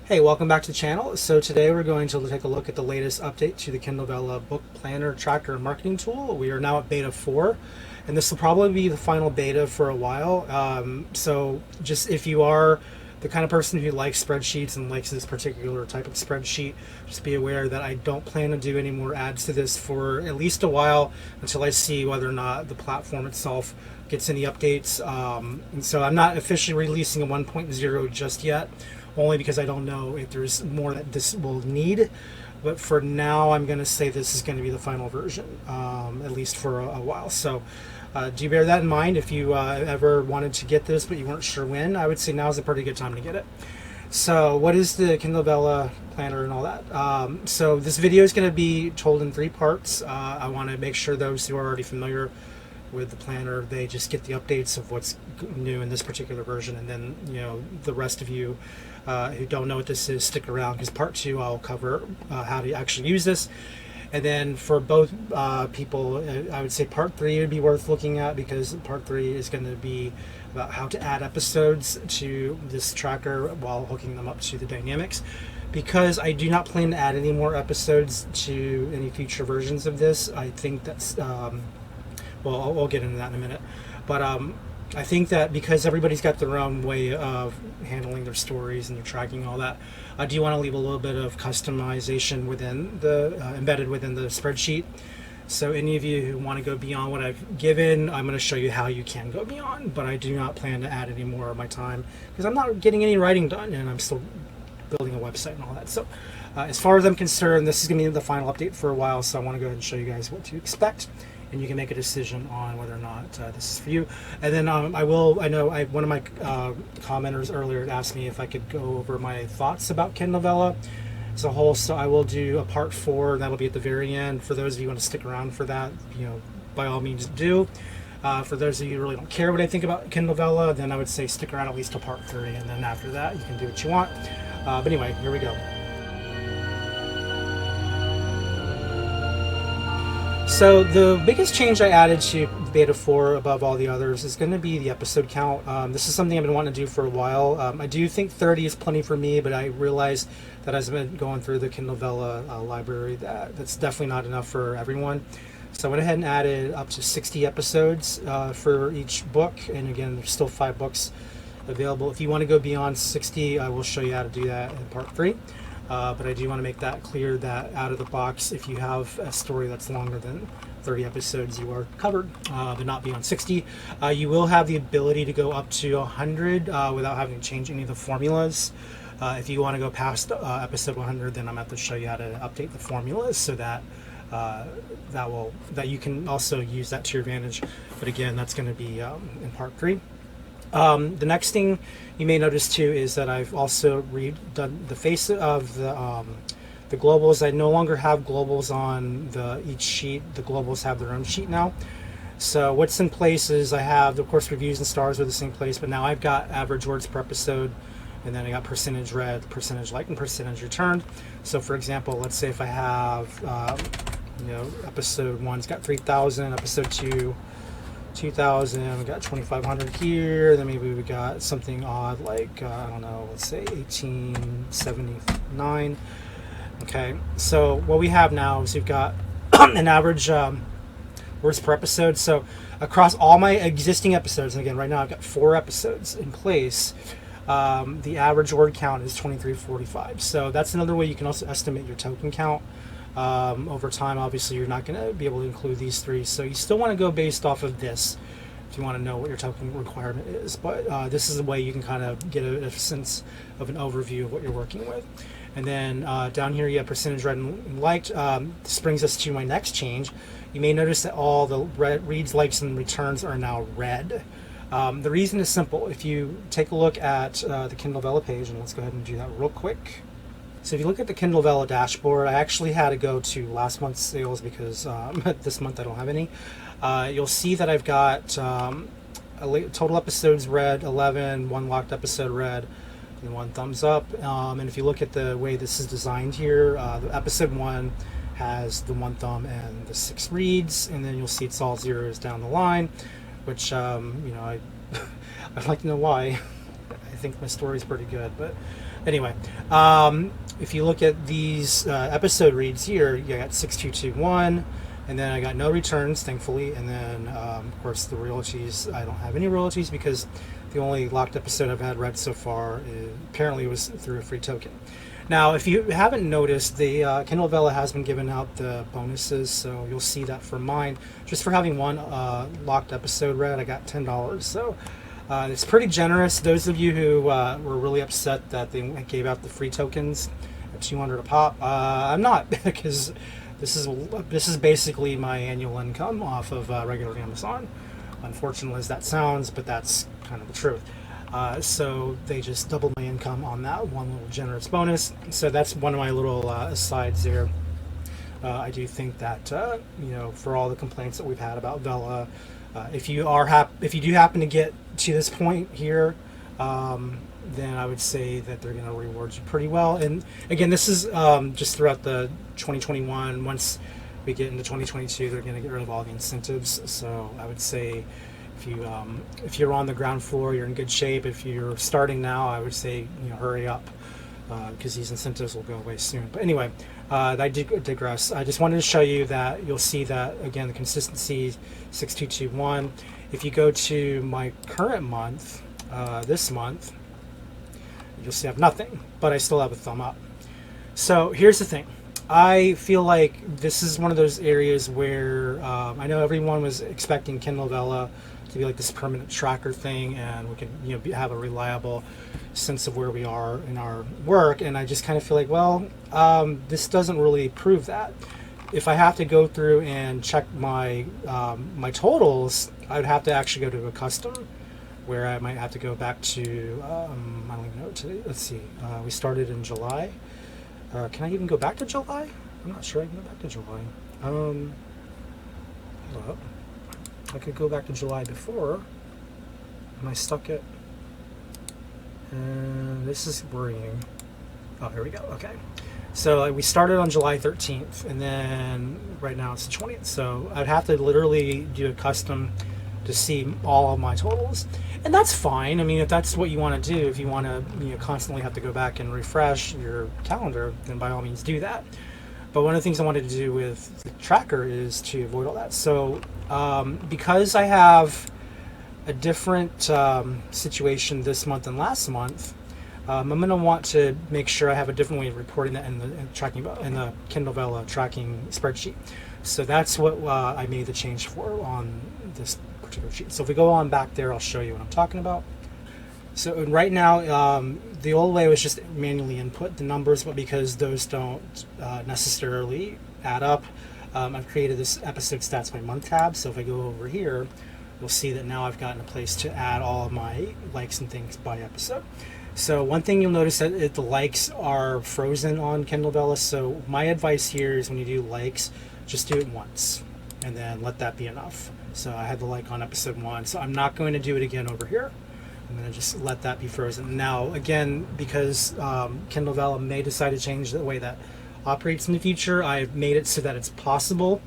Hey, welcome back to the channel. So today we're going to take a look at the latest update to the Kindle Vella book planner, tracker, and marketing tool. We are now at beta 4, and this will probably be the final beta for a while. So just if you are the kind of person who likes spreadsheets and likes this particular type of spreadsheet, just be aware that I don't plan to do any more ads to this for at least a while until I see whether or not the platform itself gets any updates. And so I'm not officially releasing a 1.0 just yet, only because I don't know if there's more that this will need. But for now, I'm going to say this is going to be the final version, at least for a while. So do bear that in mind. If you ever wanted to get this but you weren't sure when, I would say now is a pretty good time to get it. So what is the Kindle Vella planner and all that? So this video is going to be told in 3 parts. I want to make sure those who are already familiar with the planner, they just get the updates of what's new in this particular version, and then the rest of you who don't know what this is, stick around, because part 2 I'll cover how to actually use this. And then for both people, I would say part 3 would be worth looking at, because part 3 is going to be about how to add episodes to this tracker while hooking them up to the dynamics. Because I do not plan to add any more episodes to any future versions of this, I think that's well, I'll get into that in a minute. But I think that because everybody's got their own way of handling their stories and their tracking and all that, I do want to leave a little bit of customization within the embedded within the spreadsheet. So any of you who want to go beyond what I've given, I'm going to show you how you can go beyond. But I do not plan to add any more of my time, because I'm not getting any writing done, and I'm still building a website and all that. So as far as I'm concerned, this is going to be the final update for a while. So I want to go ahead and show you guys what to expect, and you can make a decision on whether or not this is for you. And then one of my commenters earlier asked me if I could go over my thoughts about Kindle Vella as a whole. So I will do a part 4, and that'll be at the very end. For those of you who want to stick around for that, by all means do. For those of you who really don't care what I think about Kindle Vella, then I would say stick around at least to part 3, and then after that you can do what you want. But anyway, here we go. So the biggest change I added to beta 4 above all the others is going to be the episode count. This is something I've been wanting to do for a while. I do think 30 is plenty for me, but I realized that as I've been going through the Kindle Vella library, that's definitely not enough for everyone. So I went ahead and added up to 60 episodes for each book, and again, there's still 5 books available. If you want to go beyond 60, I will show you how to do that in part 3. But I do want to make that clear that out of the box, if you have a story that's longer than 30 episodes, you are covered, but not beyond 60. You will have the ability to go up to 100 without having to change any of the formulas. If you want to go past episode 100, then I'm going to have to show you how to update the formulas so that that you can also use that to your advantage. But again, that's going to be in part 3. The next thing you may notice too is that I've also redone the face of the globals. I no longer have globals on each sheet. The globals have their own sheet now. So what's in place is I have, of course, reviews and stars are the same place, but now I've got average words per episode, and then I got percentage read, percentage liked, and percentage returned. So for example, let's say if I have episode 1's got 3,000, episode 2 2,000, we got 2,500 here, then maybe we got something odd like I don't know, let's say 1879. Okay, so what we have now is we've got an average words per episode. So across all my existing episodes, and again right now I've got 4 episodes in place, the average word count is 2345. So that's another way you can also estimate your token count. Over time, obviously, you're not going to be able to include these 3, so you still want to go based off of this if you want to know what your token requirement is. But this is a way you can kind of get a sense of an overview of what you're working with. And then down here, you have percentage read and liked. This brings us to my next change. You may notice that all the reads, likes, and returns are now red. The reason is simple. If you take a look at the Kindle Vella page, and let's go ahead and do that real quick. So if you look at the Kindle Vella dashboard, I actually had to go to last month's sales because this month I don't have any. You'll see that I've got total episodes read 11, 1 locked episode read, and 1 thumbs up. And if you look at the way this is designed here, the episode 1 has the 1 thumb and the 6 reads, and then you'll see it's all zeros down the line, which I'd like to know why. I think my story's pretty good, but Anyway, if you look at these episode reads here, you got 6221, and then I got no returns, thankfully, and then of course the royalties. I don't have any royalties because the only locked episode I've had read so far apparently was through a free token. Now, if you haven't noticed, the Kindle Vella has been giving out the bonuses, so you'll see that for mine. Just for having one locked episode read, I got $10. So it's pretty generous. Those of you who were really upset that they gave out the free tokens at 200 a pop, I'm not, because this is basically my annual income off of regular Amazon. Unfortunately as that sounds, but that's kind of the truth. So they just doubled my income on that one little generous bonus. So that's one of my little asides there. I do think that for all the complaints that we've had about Vella, if you do happen to get to this point here, then I would say that they're going to reward you pretty well. And again, this is just throughout the 2021. Once we get into 2022, they're going to get rid of all the incentives. So I would say, if you're on the ground floor, you're in good shape. If you're starting now, I would say hurry up, because these incentives will go away soon. But anyway, I digress. I just wanted to show you that you'll see that again the consistency 6221. If you go to my current month, this month, you'll see I have nothing, but I still have a thumb up. So here's the thing. I feel like this is one of those areas where I know everyone was expecting Kindle Vella to be like this permanent tracker thing, and we can have a reliable sense of where we are in our work. And I just kind of feel like, well, this doesn't really prove that. If I have to go through and check my my totals, I'd have to actually go to a custom, where I might have to go back to I don't even know today. Let's see. We started in July. Can I even go back to July? I'm not sure I can go back to July. Hold up. I could go back to July before. Am I stuck it? And this is worrying. Oh, here we go. Okay. So we started on July 13th, and then right now it's the 20th. So I'd have to literally do a custom to see all of my totals. And that's fine. I mean, if that's what you want to do, if you want to constantly have to go back and refresh your calendar, then by all means do that. But one of the things I wanted to do with the tracker is to avoid all that. So because I have a different situation this month than last month, I'm going to want to make sure I have a different way of reporting that in the Kindle Vella tracking spreadsheet. So that's what I made the change for on this particular sheet. So if we go on back there, I'll show you what I'm talking about. So right now, the old way was just manually input the numbers, but because those don't necessarily add up, I've created this episode stats by month tab. So if I go over here, you'll see that now I've gotten a place to add all of my likes and things by episode. So one thing you'll notice that the likes are frozen on Kindle Vella. So my advice here is when you do likes, just do it once and then let that be enough. So I had the like on episode 1, so I'm not going to do it again over here. I'm going to just let that be frozen. Now, again, because Kindle Vella may decide to change the way that operates in the future, I've made it so that it's possible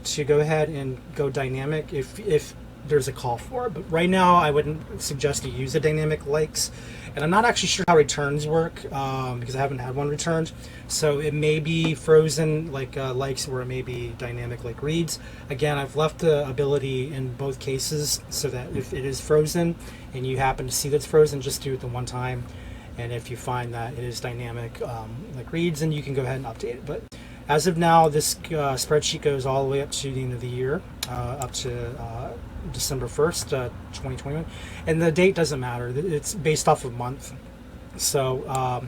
to go ahead and go dynamic if there's a call for it. But right now, I wouldn't suggest to use the dynamic likes. And I'm not actually sure how returns work because I haven't had one returned. So it may be frozen like likes, or it may be dynamic like reads. Again, I've left the ability in both cases so that if it is frozen and you happen to see that it's frozen, just do it the one time. And if you find that it is dynamic like reads, then you can go ahead and update it. But as of now, this spreadsheet goes all the way up to the end of the year, up to December 1st, 2021. And the date doesn't matter. It's based off of month. So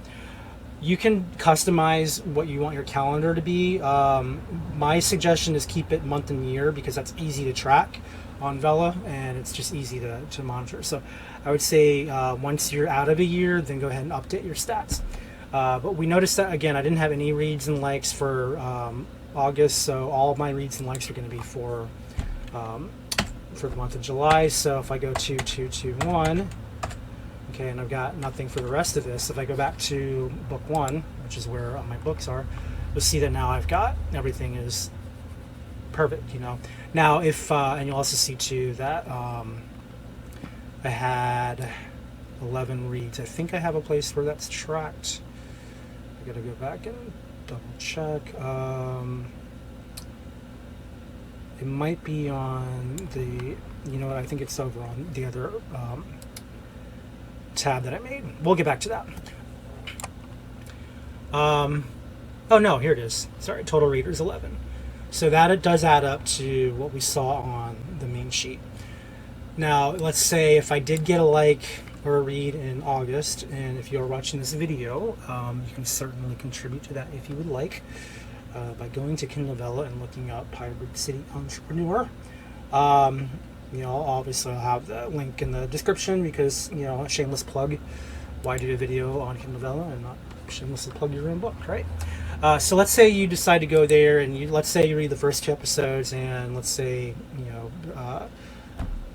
you can customize what you want your calendar to be. My suggestion is keep it month and year because that's easy to track on Vella and it's just easy to monitor. So I would say once you're out of a year, then go ahead and update your stats. But we noticed that, again, I didn't have any reads and likes for August, so all of my reads and likes are going to be for the month of July. So if I go to 221, okay, and I've got nothing for the rest of this. If I go back to book 1, which is where my books are, you'll see that now I've got everything is perfect, Now, if and you'll also see too that I had 11 reads. I think I have a place where that's tracked. I gotta go back and double check. It might be on the, you know what, I think it's over on the other tab that I made. We'll get back to that. Oh no, here it is. Sorry, total readers 11. So that it does add up to what we saw on the main sheet. Now, let's say if I did get a like or a read in August, and if you're watching this video, you can certainly contribute to that if you would like, by going to Kindle Vella and looking up Hybrid City Entrepreneur. You know, obviously I'll have the link in the description because, you know, a shameless plug. Why do a video on Kindle Vella and not shamelessly plug your own book, right? So let's say you decide to go there, and let's say you read the first 2 episodes, and let's say,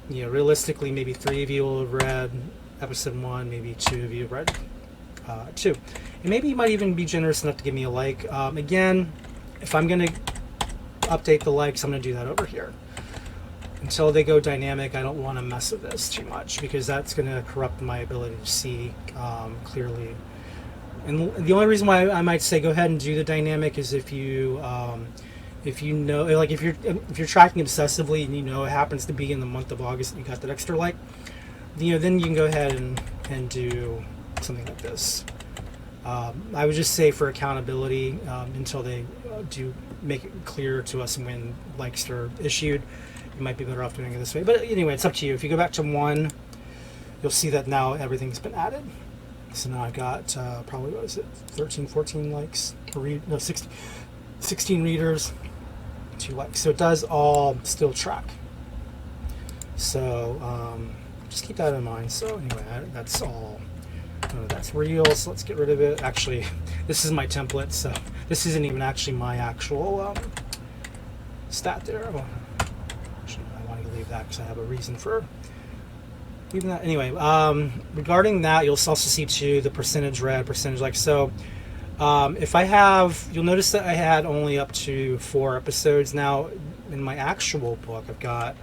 realistically, maybe 3 of you will have read episode 1, maybe 2 of you have read 2. And maybe you might even be generous enough to give me a like. Again, if I'm going to update the likes, I'm going to do that over here. Until they go dynamic, I don't want to mess with this too much because that's going to corrupt my ability to see clearly. And the only reason why I might say go ahead and do the dynamic is if you know, like if you're tracking obsessively and you know it happens to be in the month of August and you got that extra like, you know, then you can go ahead and do something like this. I would just say for accountability, until they do make it clear to us when likes are issued, you might be better off doing it this way. But anyway, it's up to you. If you go back to 1, you'll see that now everything's been added. So now I've got probably, what is it, 13, 14 likes, 16 readers, 2 likes. So it does all still track. So just keep that in mind. So anyway, that's all. That's real, so let's get rid of it. Actually, this is my template, so this isn't even actually my actual stat there. Well, actually, I want to leave that because I have a reason for leaving that. Anyway, regarding that, you'll also see too the percentage read, percentage like. So if I have, you'll notice that I had only up to 4 episodes. Now in my actual book, I've got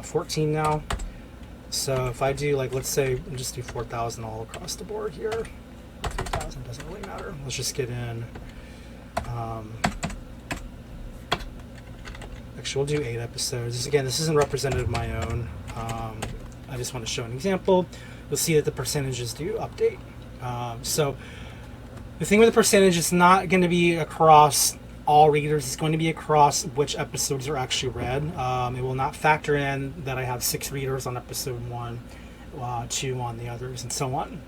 14 now. So if I do, like, let's say just do 4,000 all across the board here. 3,000 doesn't really matter. Let's just get in. Actually, we'll do 8 episodes. Again, this isn't representative of my own. I just want to show an example. You'll see that the percentages do update. So the thing with the percentage, it's not going to be across all readers. It's going to be across which episodes are actually read. It will not factor in that I have 6 readers on episode 1, 2 on the others, and so on.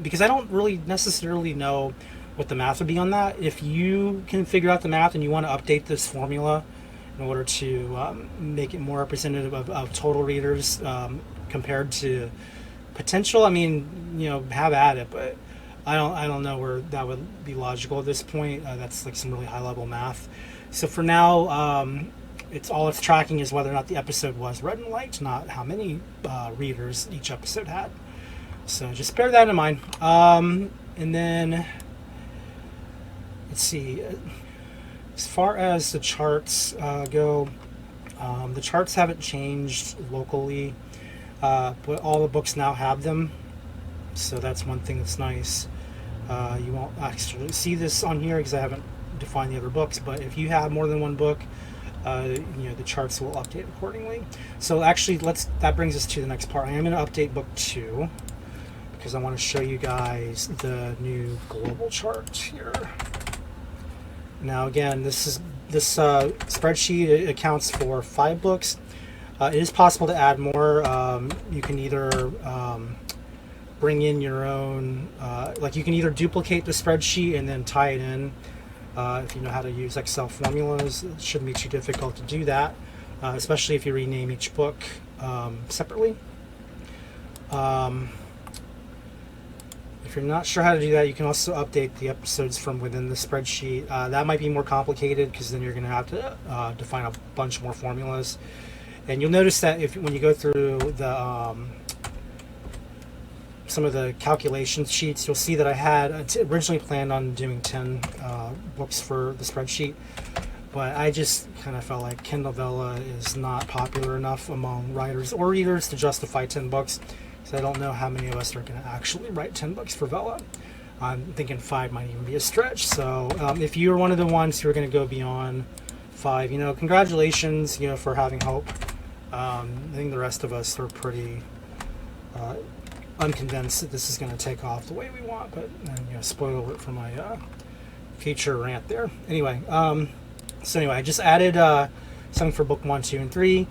Because I don't really necessarily know what the math would be on that. If you can figure out the math and you want to update this formula in order to make it more representative of total readers compared to potential, I mean, you know, have at it, but I don't know where that would be logical at this point. That's like some really high level math. So for now, it's tracking is whether or not the episode was read and liked, not how many readers each episode had. So just bear that in mind. And then let's see. As far as the charts go, the charts haven't changed locally, but all the books now have them. So that's one thing that's nice. You won't actually see this on here because I haven't defined the other books, but if you have more than one book, the charts will update accordingly. So actually, that brings us to the next part. I am going to update book 2 because I want to show you guys the new global chart here. Now again, this spreadsheet, it accounts for 5 books. It is possible to add more. You can either bring in your own, like you can either duplicate the spreadsheet and then tie it in. If you know how to use Excel formulas, it shouldn't be too difficult to do that, especially if you rename each book separately. If you're not sure how to do that, you can also update the episodes from within the spreadsheet. That might be more complicated because then you're going to have to define a bunch more formulas. And you'll notice that when you go through the some of the calculation sheets, you'll see that I had originally planned on doing 10 books for the spreadsheet, but I just kind of felt like Kindle Vella is not popular enough among writers or readers to justify 10 books. So I don't know how many of us are going to actually write 10 books for Vella. I'm thinking 5 might even be a stretch. So if you're one of the ones who are going to go beyond 5, congratulations, for having hope. I think the rest of us are pretty unconvinced that this is going to take off the way we want. But spoiler alert for my future rant there. Anyway, I just added something for book 1, 2, and 3.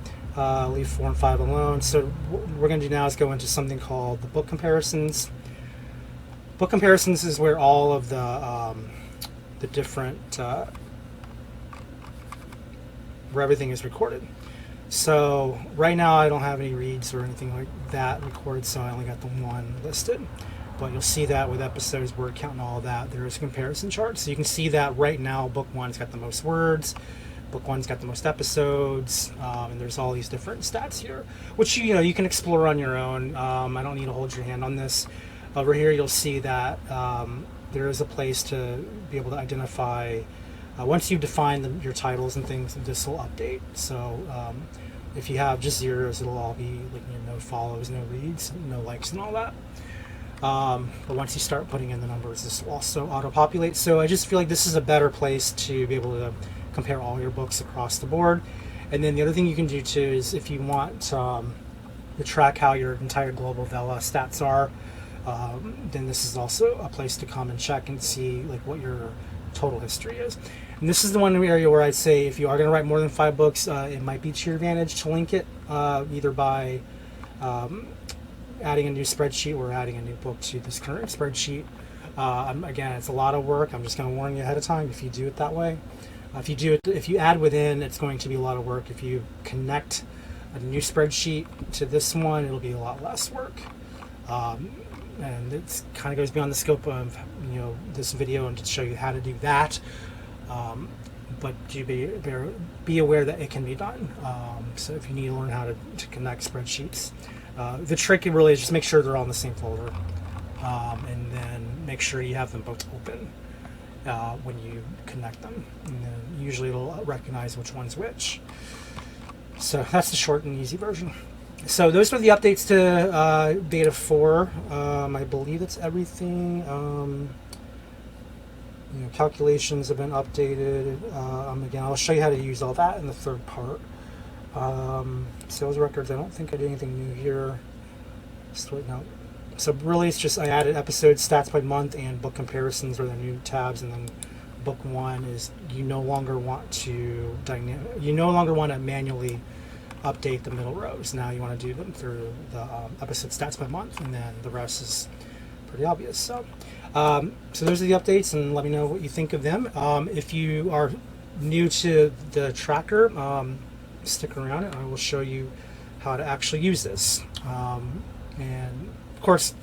Leave 4 and 5 alone. So what we're going to do now is go into something called the book comparisons. Book comparisons is where all of the different where everything is recorded. So right now I don't have any reads or anything like that recorded, so I only got the 1 listed. But you'll see that with episodes, word count, and all that. There is a comparison chart, so you can see that right now book 1's got the most words, book 1's got the most episodes, and there's all these different stats here, which you can explore on your own. I don't need to hold your hand on this. Over here you'll see that there is a place to be able to identify, once you've defined your titles and things, this will update. So if you have just zeros, it'll all be like no follows, no reads, no likes, and all that. But once you start putting in the numbers, this will also auto-populate. So I just feel like this is a better place to be able to compare all your books across the board. And then the other thing you can do too is if you want to track how your entire global Vella stats are, then this is also a place to come and check and see like what your total history is. And this is the one area where I'd say if you are going to write more than 5 books, it might be to your advantage to link it either by adding a new spreadsheet or adding a new book to this current spreadsheet. Again, it's a lot of work. I'm just going to warn you ahead of time if you do it that way. If you add within, it's going to be a lot of work. If you connect a new spreadsheet to this one, it'll be a lot less work. And it kind of goes beyond the scope of this video and to show you how to do that. But be aware that it can be done. So if you need to learn how to connect spreadsheets, the trick really is just make sure they're all in the same folder, and then make sure you have them both open when you connect them. And then usually it'll recognize which one's which. So that's the short and easy version. So those are the updates to beta 4. I believe that's everything. Calculations have been updated. Again, I'll show you how to use all that in the third part. Sales records, I don't think I did anything new here. So really it's just I added episodes, stats by month, and book comparisons are the new tabs. And then book 1 is you no longer want to manually update the middle rows. Now you want to do them through the episode stats by month, and then the rest is pretty obvious. So those are the updates, and let me know what you think of them. If you are new to the tracker, stick around and I will show you how to actually use this. And of course,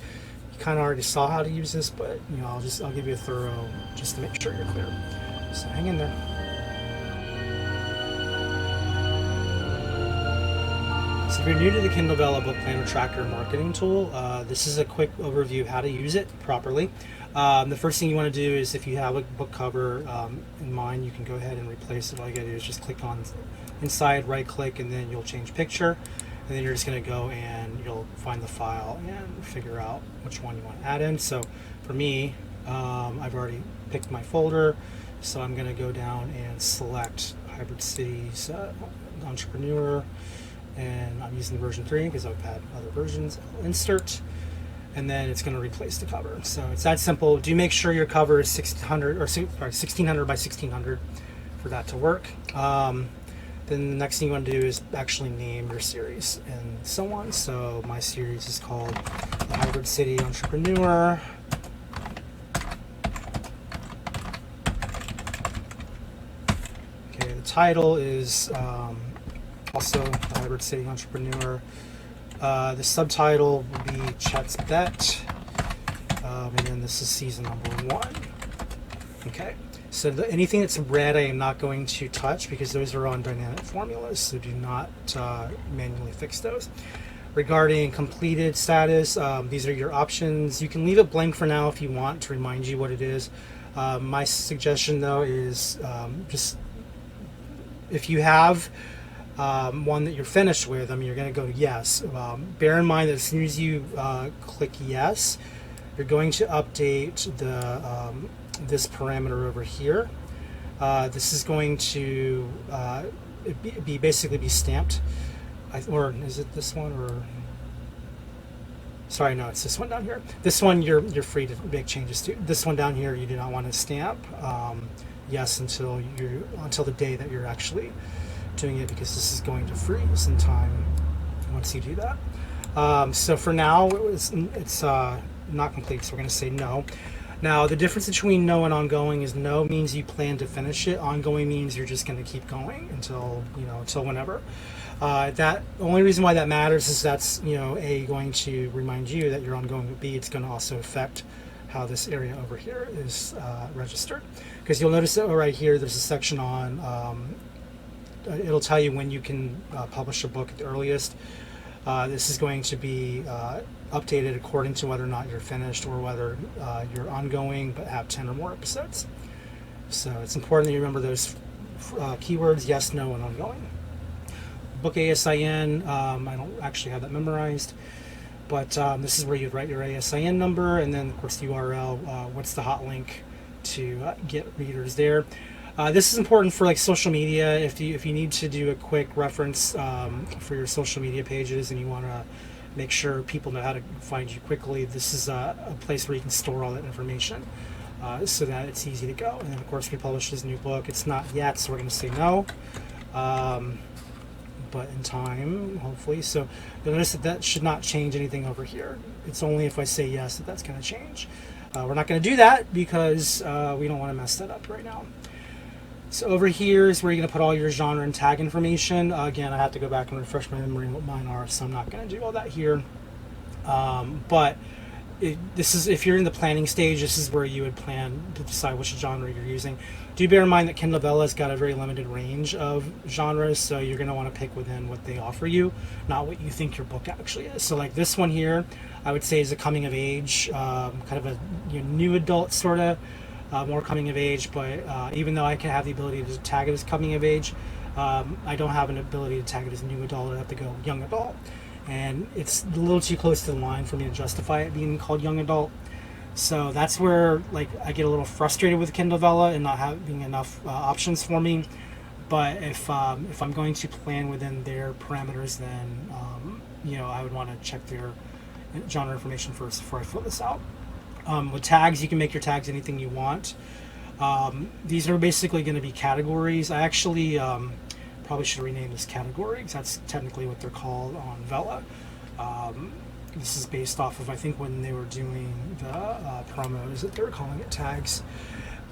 you kind of already saw how to use this, but I'll give you a thorough just to make sure you're clear. So hang in there. So if you're new to the Kindle Vella Book Planner Tracker marketing tool, this is a quick overview of how to use it properly. The first thing you want to do is if you have a book cover in mind, you can go ahead and replace it. All you got to do is just click on inside, right click, and then you'll change picture. And then you're just going to go and you'll find the file and figure out which one you want to add in. So for me, I've already picked my folder, so I'm going to go down and select Hybrid Cities Entrepreneur. And I'm using version 3 because I've had other versions. I'll insert, and then it's going to replace the cover. So it's that simple. Do make sure your cover is 1600 by 1600 for that to work. Then the next thing you want to do is actually name your series and so on. So my series is called The Hybrid City Entrepreneur. Okay, the title is also The Hybrid City Entrepreneur. The subtitle will be Chet's Bet, and then this is season number 1. Okay, so anything that's red I am not going to touch because those are on dynamic formulas, so do not manually fix those. Regarding completed status, these are your options. You can leave it blank for now if you want to remind you what it is. My suggestion though is just if you have one that you're finished with, you're going to go to yes. Bear in mind that as soon as you click yes, you're going to update the this parameter over here. This is going to basically be stamped, or is it this one, or sorry, no, it's this one down here. This one you're free to make changes to. This one down here you do not want to stamp yes until the day that you're actually doing it, because this is going to freeze in time once you do that. So for now it's not complete, so we're going to say no. Now the difference between no and ongoing is no means you plan to finish it. Ongoing means you're just going to keep going until whenever. That only reason why that matters is that's going to remind you that you're ongoing, but B, it's going to also affect how this area over here is registered, because you'll notice that right here there's a section on it'll tell you when you can publish a book at the earliest. This is going to be updated according to whether or not you're finished, or whether you're ongoing but have 10 or more episodes. So it's important that you remember those keywords: yes, no, and ongoing. Book ASIN, I don't actually have that memorized, but this is where you'd write your ASIN number, and then of course the URL, what's the hot link to get readers there. This is important for like social media. If you need to do a quick reference for your social media pages and you want to make sure people know how to find you quickly, this is a place where you can store all that information so that it's easy to go. And then of course we published this new book. It's not yet, so we're going to say no, but in time, hopefully. So you'll notice that should not change anything over here. It's only if I say yes that's going to change. We're not going to do that because we don't want to mess that up right now. So over here is where you're going to put all your genre and tag information. Again, I have to go back and refresh my memory what mine are, so I'm not going to do all that here. But this is, if you're in the planning stage, this is where you would plan to decide which genre you're using. Do bear in mind that Kindle Vella has got a very limited range of genres, so you're going to want to pick within what they offer you, not what you think your book actually is. So like this one here, I would say is a coming of age, kind of a new adult sort of. More coming of age, but even though I can have the ability to tag it as coming of age, I don't have an ability to tag it as new adult. I have to go young adult, and it's a little too close to the line for me to justify it being called young adult. So that's where like I get a little frustrated with Kindle Vella and not having enough options for me. But if I'm going to plan within their parameters, then I would want to check their genre information first before I fill this out. With tags, you can make your tags anything you want. These are basically going to be categories. I actually probably should rename this category, because that's technically what they're called on Vella. This is based off of, I think, when they were doing the promos that they were calling it tags.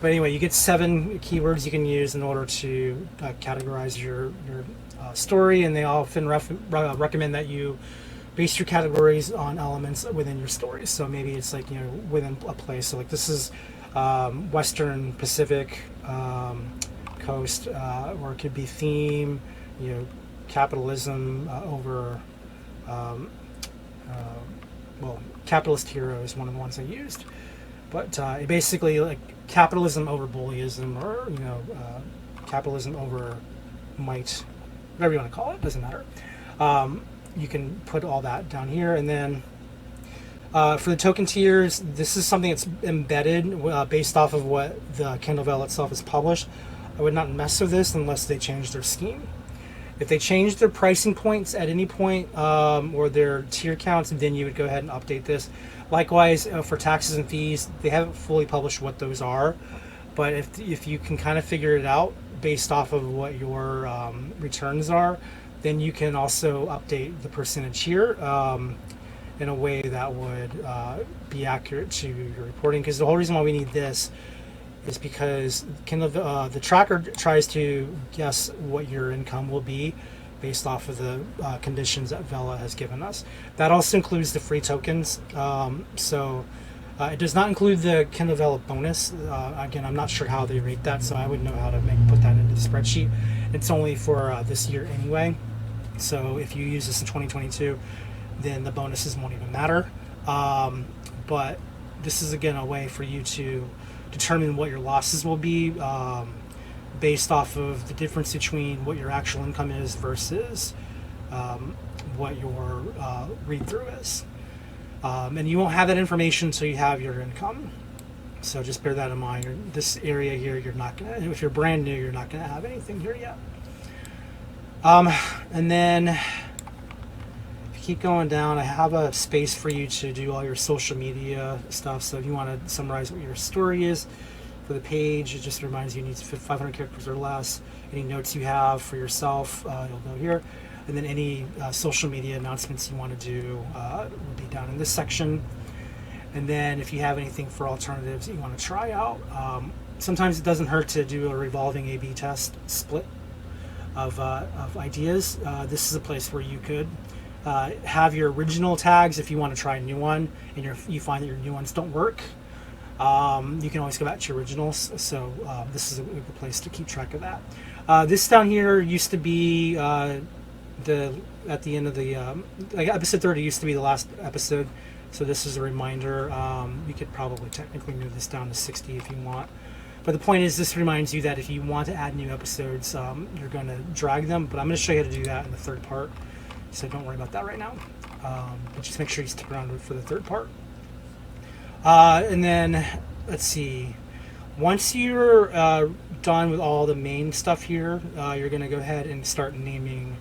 But anyway, you get 7 keywords you can use in order to categorize your story, and they often recommend that you base your categories on elements within your stories. So maybe it's like within a place. So like this is Western Pacific coast, or it could be theme, capitalism over capitalist hero is one of the ones I used. But it basically like capitalism over bullyism, or capitalism over might, whatever you want to call it, doesn't matter. You can put all that down here, and then for the token tiers, this is something that's embedded based off of what the Kindle Vella itself has published. I would not mess with this unless they change their scheme. If they change their pricing points at any point, or their tier counts, then you would go ahead and update this. Likewise, for taxes and fees, they haven't fully published what those are, but if you can kind of figure it out based off of what your returns are, then you can also update the percentage here in a way that would be accurate to your reporting. Because the whole reason why we need this is because the tracker tries to guess what your income will be based off of the conditions that Vella has given us. That also includes the free tokens. So it does not include the Kindle Vella bonus. Again, I'm not sure how they rate that, so I wouldn't know how to put that into the spreadsheet. It's only for this year anyway. So if you use this in 2022, then the bonuses won't even matter. But this is, again, a way for you to determine what your losses will be based off of the difference between what your actual income is versus what your read-through is. And you won't have that information until you have your income. So just bear that in mind. This area here, you're not gonna, if you're brand new, you're not gonna have anything here yet. And then if you keep going down, I have a space for you to do all your social media stuff. So if you want to summarize what your story is for the page, it just reminds you need 500 characters or less. Any notes you have for yourself, you'll go here. And then any social media announcements you want to do will be down in this section. And then if you have anything for alternatives that you want to try out, sometimes it doesn't hurt to do a revolving A/B test split of ideas. This is a place where you could have your original tags if you want to try a new one and you find that your new ones don't work. You can always go back to your originals. So this is a good place to keep track of that. This down here used to be at the end of the like episode 30 used to be the last episode. So this is a reminder. You could probably technically move this down to 60 if you want. But the point is, this reminds you that if you want to add new episodes, you're going to drag them. But I'm going to show you how to do that in the third part. So don't worry about that right now. But just make sure you stick around for the third part. And then, let's see. Once you're done with all the main stuff here, you're going to go ahead and start naming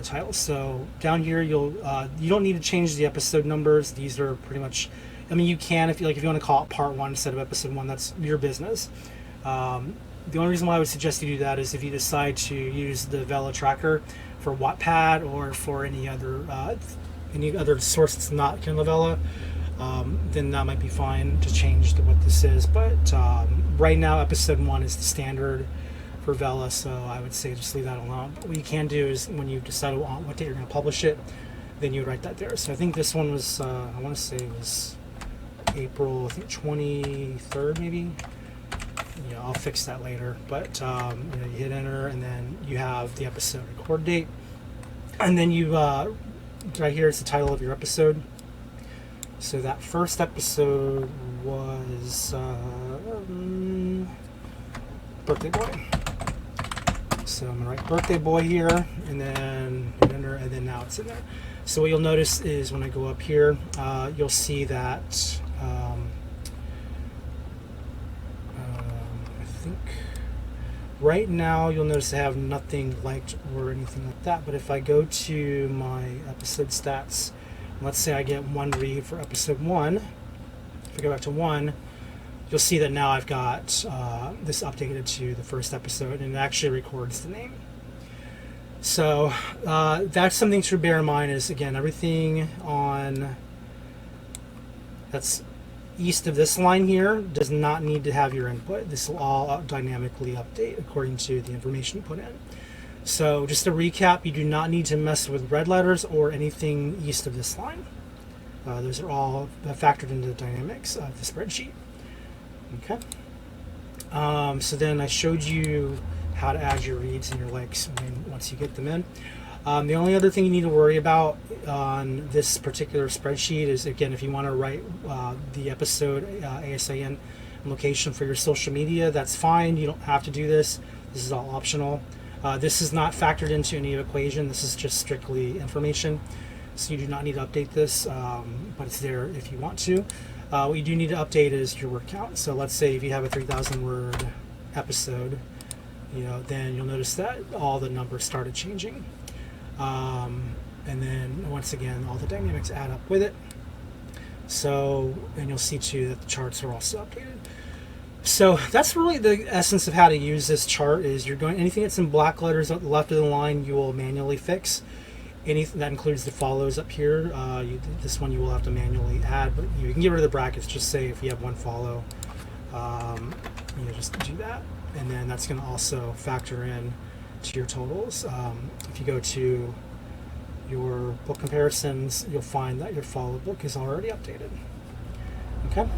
titles. So down here, you don't need to change the episode numbers. These are pretty much, I mean, you can if you want to call it part 1 instead of episode 1. That's your business. The only reason why I would suggest you do that is if you decide to use the Vella tracker for Wattpad or for any other source that's not Kindle Vella, then that might be fine to change to what this is. But right now, episode 1 is the standard for Vella, so I would say just leave that alone. But what you can do is when you decide on what date you're going to publish it, then you would write that there. So I think this one was, I want to say it was April, I think 23rd maybe. Yeah, I'll fix that later. But you hit enter, and then you have the episode record date, and then you right here is the title of your episode. So that first episode was Birthday Boy. So I'm gonna write Birthday Boy here, and then hit enter, and then now it's in there. So what you'll notice is when I go up here, you'll see that I think right now you'll notice I have nothing liked or anything like that. But if I go to my episode stats, let's say I get 1 read for episode 1. If I go back to 1, you'll see that now I've got this updated to the first episode, and it actually records the name. So that's something to bear in mind is, again, everything on that's east of this line here does not need to have your input. This will all dynamically update according to the information you put in. So just to recap, you do not need to mess with red letters or anything east of this line. Those are all factored into the dynamics of the spreadsheet. Okay. So then I showed you how to add your reads and your likes once you get them in. The only other thing you need to worry about on this particular spreadsheet is, again, if you want to write the episode ASIN location for your social media, that's fine. You don't have to do this. This is all optional. This is not factored into any equation. This is just strictly information. So you do not need to update this, but it's there if you want to. What you do need to update is your word count. So let's say if you have a 3,000 word episode, then you'll notice that all the numbers started changing. And then once again, all the dynamics add up with it. So, and you'll see too that the charts are also updated. So that's really the essence of how to use this chart. Is anything that's in black letters at the left of the line, you will manually fix. Anything that includes the follows up here, this one you will have to manually add, but you can get rid of the brackets. Just say if you have 1 follow, just do that, and then that's going to also factor in to your totals. If you go to your book comparisons, you'll find that your follow book is already updated. Okay.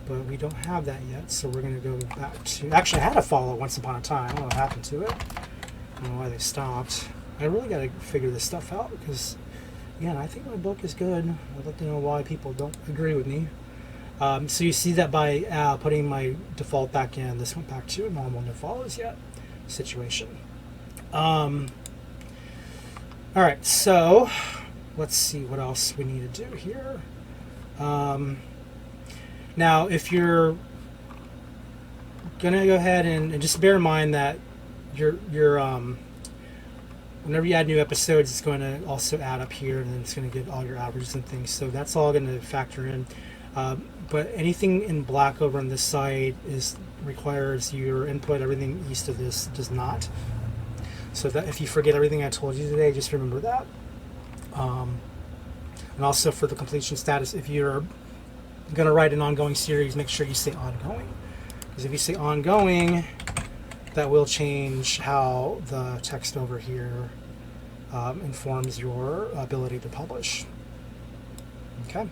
But we don't have that yet, so we're going to go back to, actually I had a follow once upon a time. I don't know what happened to it. I don't know why they stopped. I really got to figure this stuff out because, again, I think my book is good. I'd like to know why people don't agree with me. So you see that by putting my default back in, this went back to a normal no follows yet situation. All right, so let's see what else we need to do here. Now, if you're gonna go ahead and just bear in mind that your whenever you add new episodes, it's going to also add up here, and then it's going to get all your averages and things. So that's all going to factor in. But anything in black over on this side requires your input. Everything east of this does not. So that if you forget everything I told you today, just remember that. And also for the completion status, if you're going to write an ongoing series, make sure you say ongoing. Because if you say ongoing, that will change how the text over here informs your ability to publish. Okay.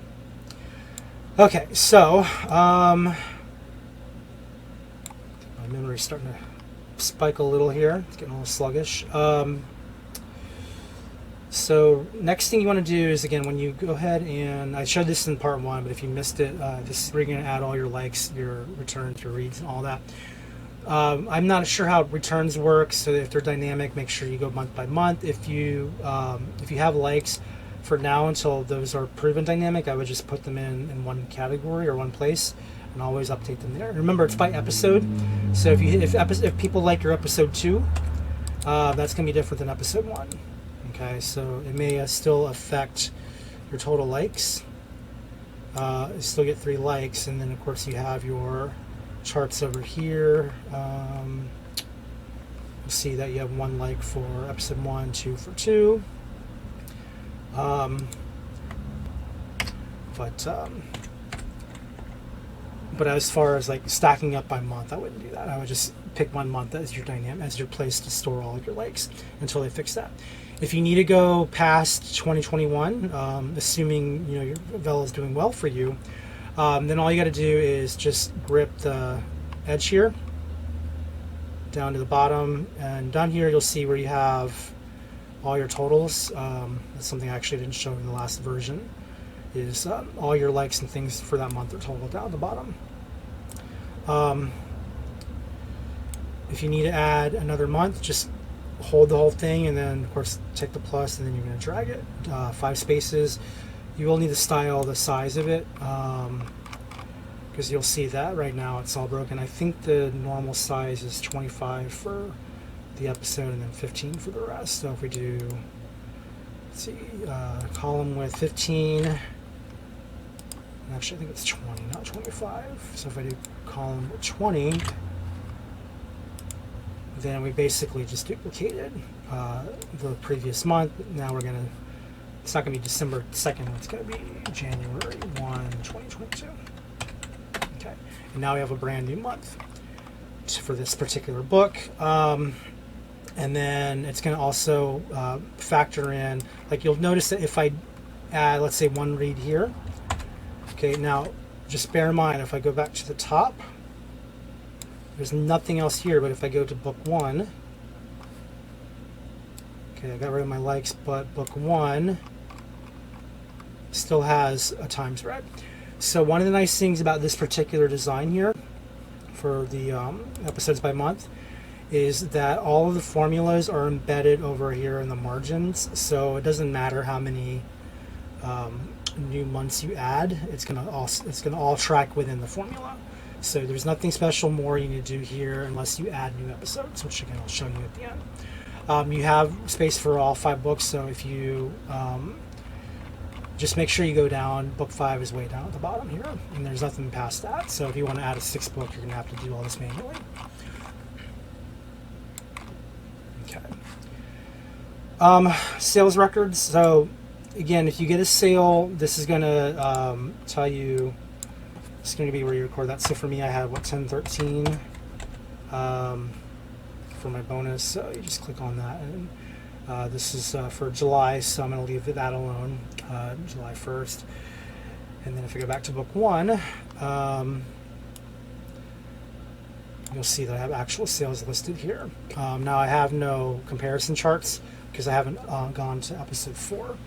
Okay, so my memory's starting to spike a little here. It's getting a little sluggish. So next thing you want to do is, again, when you go ahead and I showed this in part 1, but if you missed it, this is where you're going to add all your likes, your returns, your reads, and all that. I'm not sure how returns work, so if they're dynamic, make sure you go month by month. If you have likes, for now until those are proven dynamic, I would just put them in one category or one place, and always update them there. And remember, it's by episode, so if people like your episode 2, that's going to be different than episode 1. Okay, so it may still affect your total likes. You still get 3 likes, and then of course you have your charts over here. You'll see that you have 1 like for episode 1, 2 for 2. But as far as like stacking up by month, I wouldn't do that. I would just pick 1 month as your place to store all of your likes until they fix that. If you need to go past 2021, assuming your Vella is doing well for you, then all you got to do is just grip the edge here down to the bottom, and down here you'll see where you have all your totals. That's something I actually didn't show in the last version, is all your likes and things for that month are totaled down at the bottom. If you need to add another month, just hold the whole thing, and then of course take the plus, and then you're going to drag it 5 spaces. You will need to style the size of it, because you'll see that right now it's all broken. I think the normal size is 25 for the episode and then 15 for the rest. So if we do, let's see, column with 15, actually I think it's 20, not 25. So if I do column with 20, then we basically just duplicated the previous month. Now we're gonna, it's not gonna be December 2nd, it's gonna be January 1, 2022. Okay, and now we have a brand new month for this particular book. And then it's going to also factor in, like you'll notice that if I add, let's say 1 read here, okay, now just bear in mind, if I go back to the top, there's nothing else here, but if I go to book 1, okay, I got rid of my likes, but book 1 still has a time spread. So one of the nice things about this particular design here for the episodes by month is that all of the formulas are embedded over here in the margins, so it doesn't matter how many new months you add, it's gonna all track within the formula. So there's nothing special more you need to do here unless you add new episodes, which again I'll show you at the end. You have space for all 5 books, so if you just make sure you go down, book 5 is way down at the bottom here, and there's nothing past that. So if you want to add a 6th book, you're gonna have to do all this manually. Sales records. So again, if you get a sale, this is going to tell you, it's going to be where you record that. So for me, I had 1013 for my bonus, so you just click on that, and this is for July, so I'm going to leave that alone, July 1st. And then if I go back to book 1, you'll see that I have actual sales listed here. Now I have no comparison charts because I haven't gone to episode 4.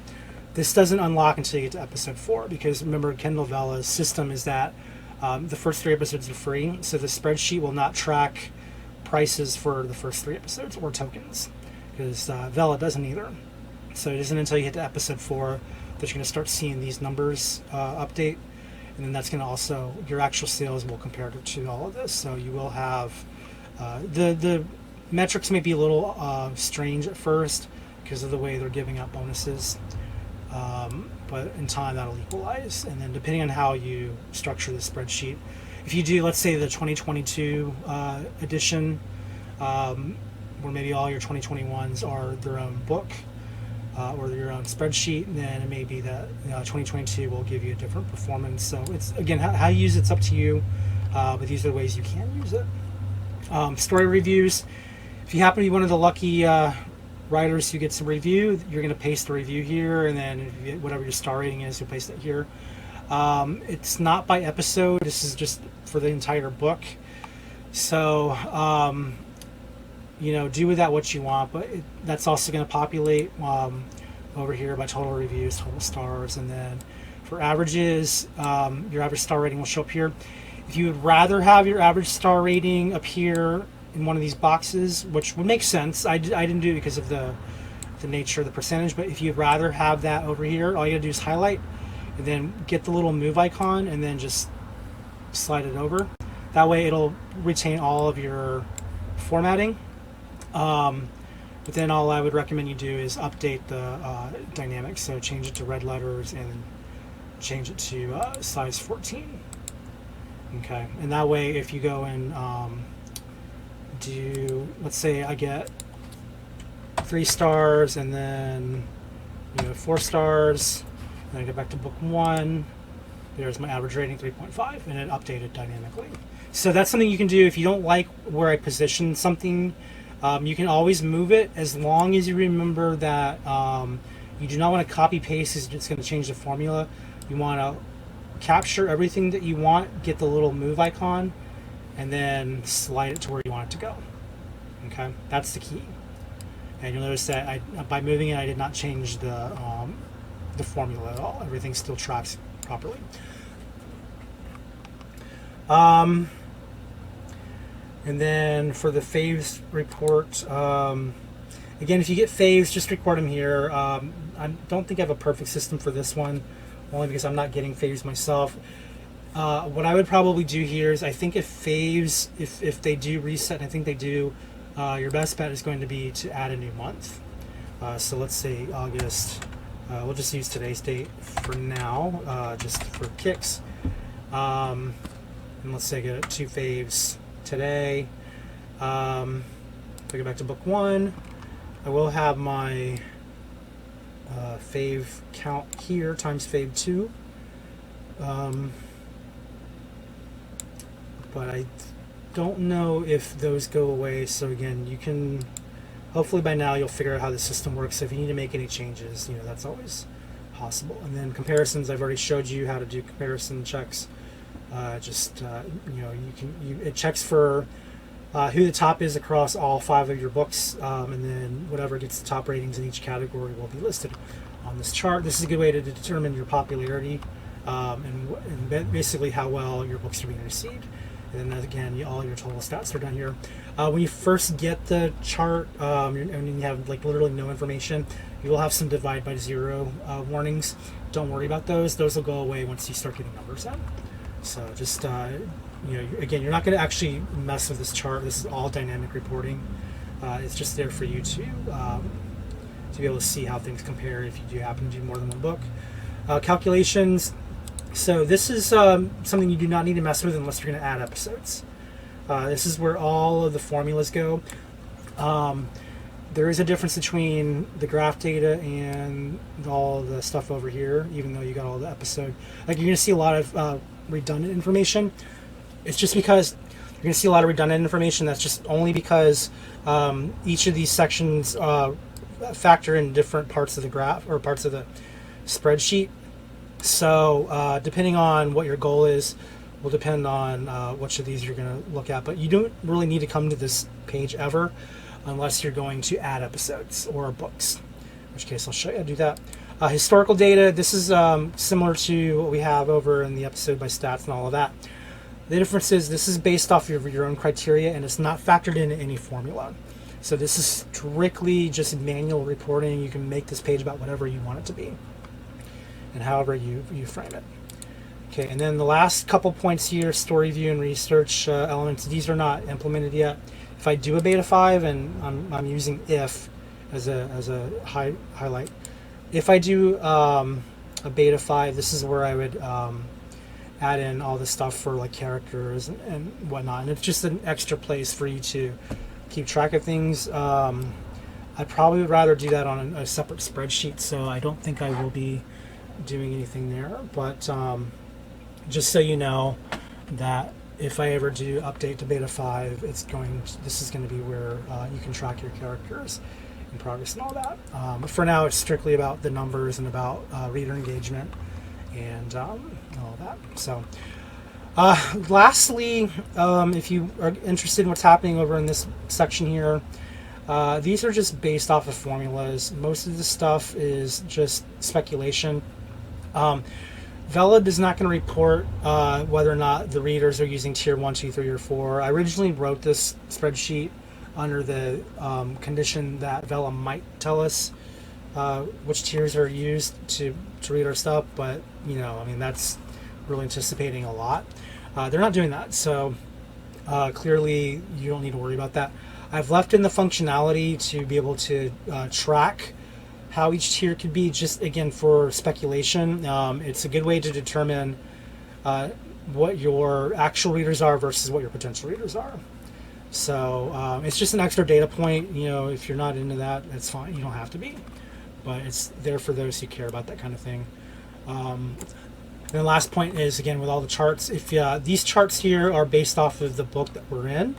This doesn't unlock until you get to episode 4, because remember, Kindle Vella's system is that The first 3 episodes are free, so the spreadsheet will not track prices for the first 3 episodes or tokens, because Vella doesn't either. So it isn't until you hit to episode 4 that you're going to start seeing these numbers update, and then that's going to also, your actual sales will compare to all of this. So you will have the metrics may be a little strange at first because of the way they're giving out bonuses, but in time that'll equalize. And then depending on how you structure the spreadsheet, if you do, let's say, the 2022 edition, where maybe all your 2021s are their own book or your own spreadsheet, then it may be that 2022 will give you a different performance. So it's, again, how you use it's up to you, but these are the ways you can use it. Story reviews. If you happen to be one of the lucky writers who gets some review, you're going to paste the review here, and then if you get whatever your star rating is, you'll paste it here. It's not by episode. This is just for the entire book. So, do with that what you want, but that's also going to populate over here by total reviews, total stars, and then for averages, your average star rating will show up here. If you would rather have your average star rating appear in one of these boxes, which would make sense, I didn't do it because of the nature of the percentage, but if you'd rather have that over here, all you gotta do is highlight and then get the little move icon and then just slide it over. That way it'll retain all of your formatting. But then all I would recommend you do is update the dynamics, so change it to red letters and change it to size 14. Okay, and that way if you go and let's say I get 3 stars and then 4 stars, and then I go back to book 1, there's my average rating 3.5, and it updated dynamically. So that's something you can do if you don't like where I position something. You can always move it, as long as you remember that you do not want to copy paste, because it's going to change the formula. You want to capture everything that you want, get the little move icon, and then slide it to where you want it to go. Okay, that's the key. And you'll notice that by moving it, I did not change the formula at all. Everything still tracks properly. And then for the faves report, again, if you get faves, just record them here. I don't think I have a perfect system for this one, only because I'm not getting faves myself. What I would probably do here is, I think if faves, if they do reset, and I think they do, your best bet is going to be to add a new month. So let's say August. We'll just use today's date for now, just for kicks. And let's say I get 2 faves today. If I go back to book 1, I will have my fave count here times fave 2. But I don't know if those go away. So again, you can, hopefully by now you'll figure out how the system works. So if you need to make any changes, that's always possible. And then comparisons, I've already showed you how to do comparison checks. It checks for who the top is across all 5 of your books, and then whatever gets the top ratings in each category will be listed on this chart. This is a good way to determine your popularity and basically how well your books are being received. And then again, all your total stats are down here. When you first get the chart, and you have literally no information, you will have some divide by 0 warnings. Don't worry about those. Those will go away once you start getting numbers in. So just again, you're not going to actually mess with this chart. This is all dynamic reporting. It's just there for you to be able to see how things compare if you do happen to do more than one book. Calculations. So this is something you do not need to mess with unless you're going to add episodes. This is where all of the formulas go. There is a difference between the graph data and all the stuff over here, even though you got all the episode. You're going to see a lot of redundant information. It's just because you're going to see a lot of redundant information. That's just only because each of these sections factor in different parts of the graph or parts of the spreadsheet. So depending on what your goal is will depend on which of these you're going to look at. But you don't really need to come to this page ever unless you're going to add episodes or books, in which case I'll show you how to do that. Historical data, this is similar to what we have over in the episode by stats and all of that. The difference is this is based off of your own criteria and it's not factored into any formula. So this is strictly just manual reporting. You can make this page about whatever you want it to be and however you frame it. Okay, and then the last couple points here, story view and research elements, these are not implemented yet. If I do a beta 5, and I'm using if as a highlight, if I do a beta 5, this is where I would add in all the stuff for like characters and whatnot, and it's just an extra place for you to keep track of things. I probably would rather do that on a separate spreadsheet, so I don't think I will be doing anything there, but just so you know that if I ever do update to beta 5, this is going to be where you can track your characters and progress and all that. But for now, it's strictly about the numbers and about reader engagement and all that. So lastly, if you are interested in what's happening over in this section here, these are just based off of formulas. Most of the stuff is just speculation. Vella is not going to report whether or not the readers are using tier 1, 2, 3, or 4. I originally wrote this spreadsheet under the condition that Vella might tell us which tiers are used to read our stuff, but I mean, that's really anticipating a lot. They're not doing that, so clearly you don't need to worry about that. I've left in the functionality to be able to track how each tier could be, just again for speculation. It's a good way to determine what your actual readers are versus what your potential readers are. So it's just an extra data point. If you're not into that, that's fine. You don't have to be, but it's there for those who care about that kind of thing. And the last point is, again, with all the charts, if these charts here are based off of the book that we're in,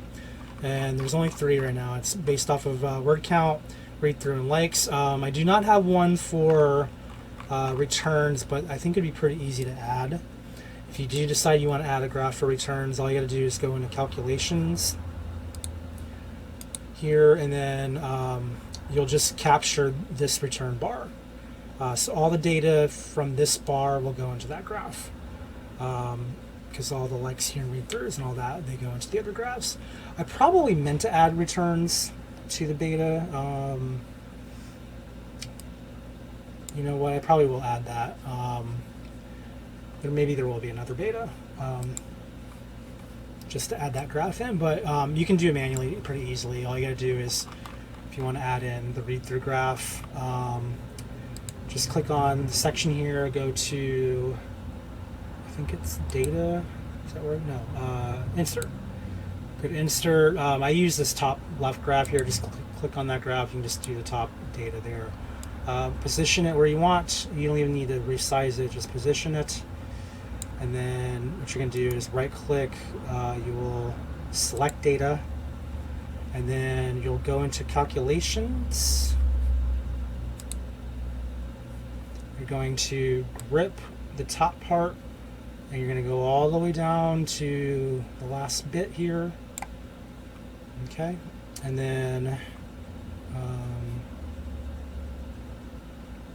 and there's only 3 right now. It's based off of word count, read through, and likes. I do not have one for returns, but I think it'd be pretty easy to add. If you do decide you want to add a graph for returns, all you got to do is go into calculations here, and then you'll just capture this return bar. So all the data from this bar will go into that graph, because all the likes here and read throughs and all that, they go into the other graphs. I probably meant to add returns to the beta. You know what? I probably will add that. Maybe there will be another beta just to add that graph in, but you can do it manually pretty easily. All you got to do is, if you want to add in the read through graph, just click on the section here, go to, I think it's data, is that right? No, insert. Go to insert. I use this top left graph here. Just click on that graph and just do the top data there. Position it where you want. You don't even need to resize it, just position it. And then what you're going to do is right click, you will select data, and then you'll go into calculations. You're going to grip the top part, and you're going to go all the way down to the last bit here. Okay, and then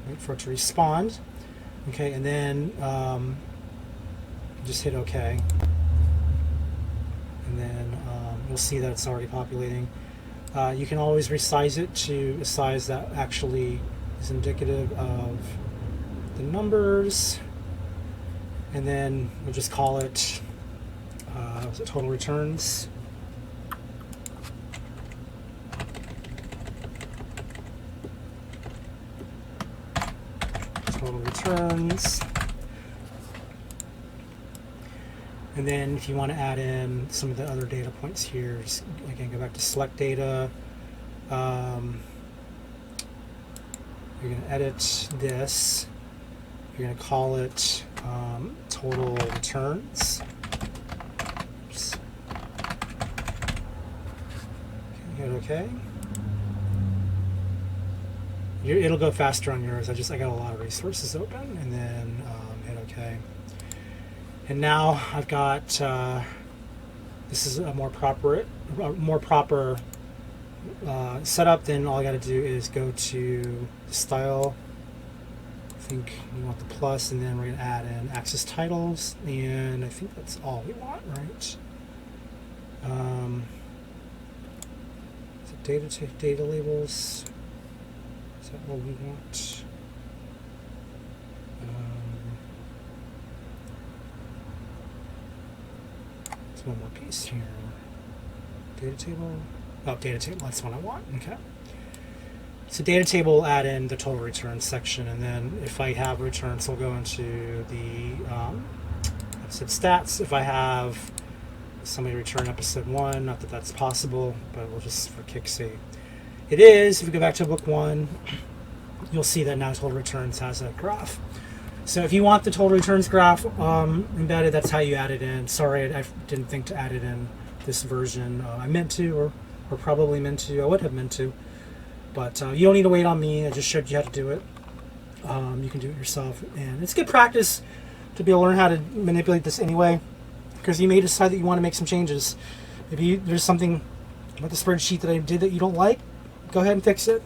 wait for it to respond. Okay, and then just hit OK, and then you'll see that it's already populating. You can always resize it to a size that actually is indicative of the numbers, and then we'll just call it total returns. Total returns. And then if you want to add in some of the other data points here, just again go back to select data. You're going to edit this. You're going to call it total returns. Oops. Hit OK. It'll go faster on yours. I got a lot of resources open, and then hit OK. And now I've got this is a more proper setup. Then all I got to do is go to style think we want the plus, and then we're going to add in access titles, and I think that's all we want, right? Is it data labels? Is that what we want? There's one more piece here. Data table. Oh, data table. That's what I want. Okay. So data table will add in the total returns section, and then if I have returns, we'll go into the episode stats. If I have somebody return episode 1, not that that's possible, but we'll just for kick's sake. It is. If we go back to book 1, you'll see that now total returns has a graph. So if you want the total returns graph embedded, that's how you add it in. Sorry, I didn't think to add it in this version. I meant to, or probably meant to. I would have meant to. But you don't need to wait on me. I just showed you how to do it. You can do it yourself. And it's good practice to be able to learn how to manipulate this anyway, because you may decide that you want to make some changes. Maybe there's something about the spreadsheet that I did that you don't like. Go ahead and fix it.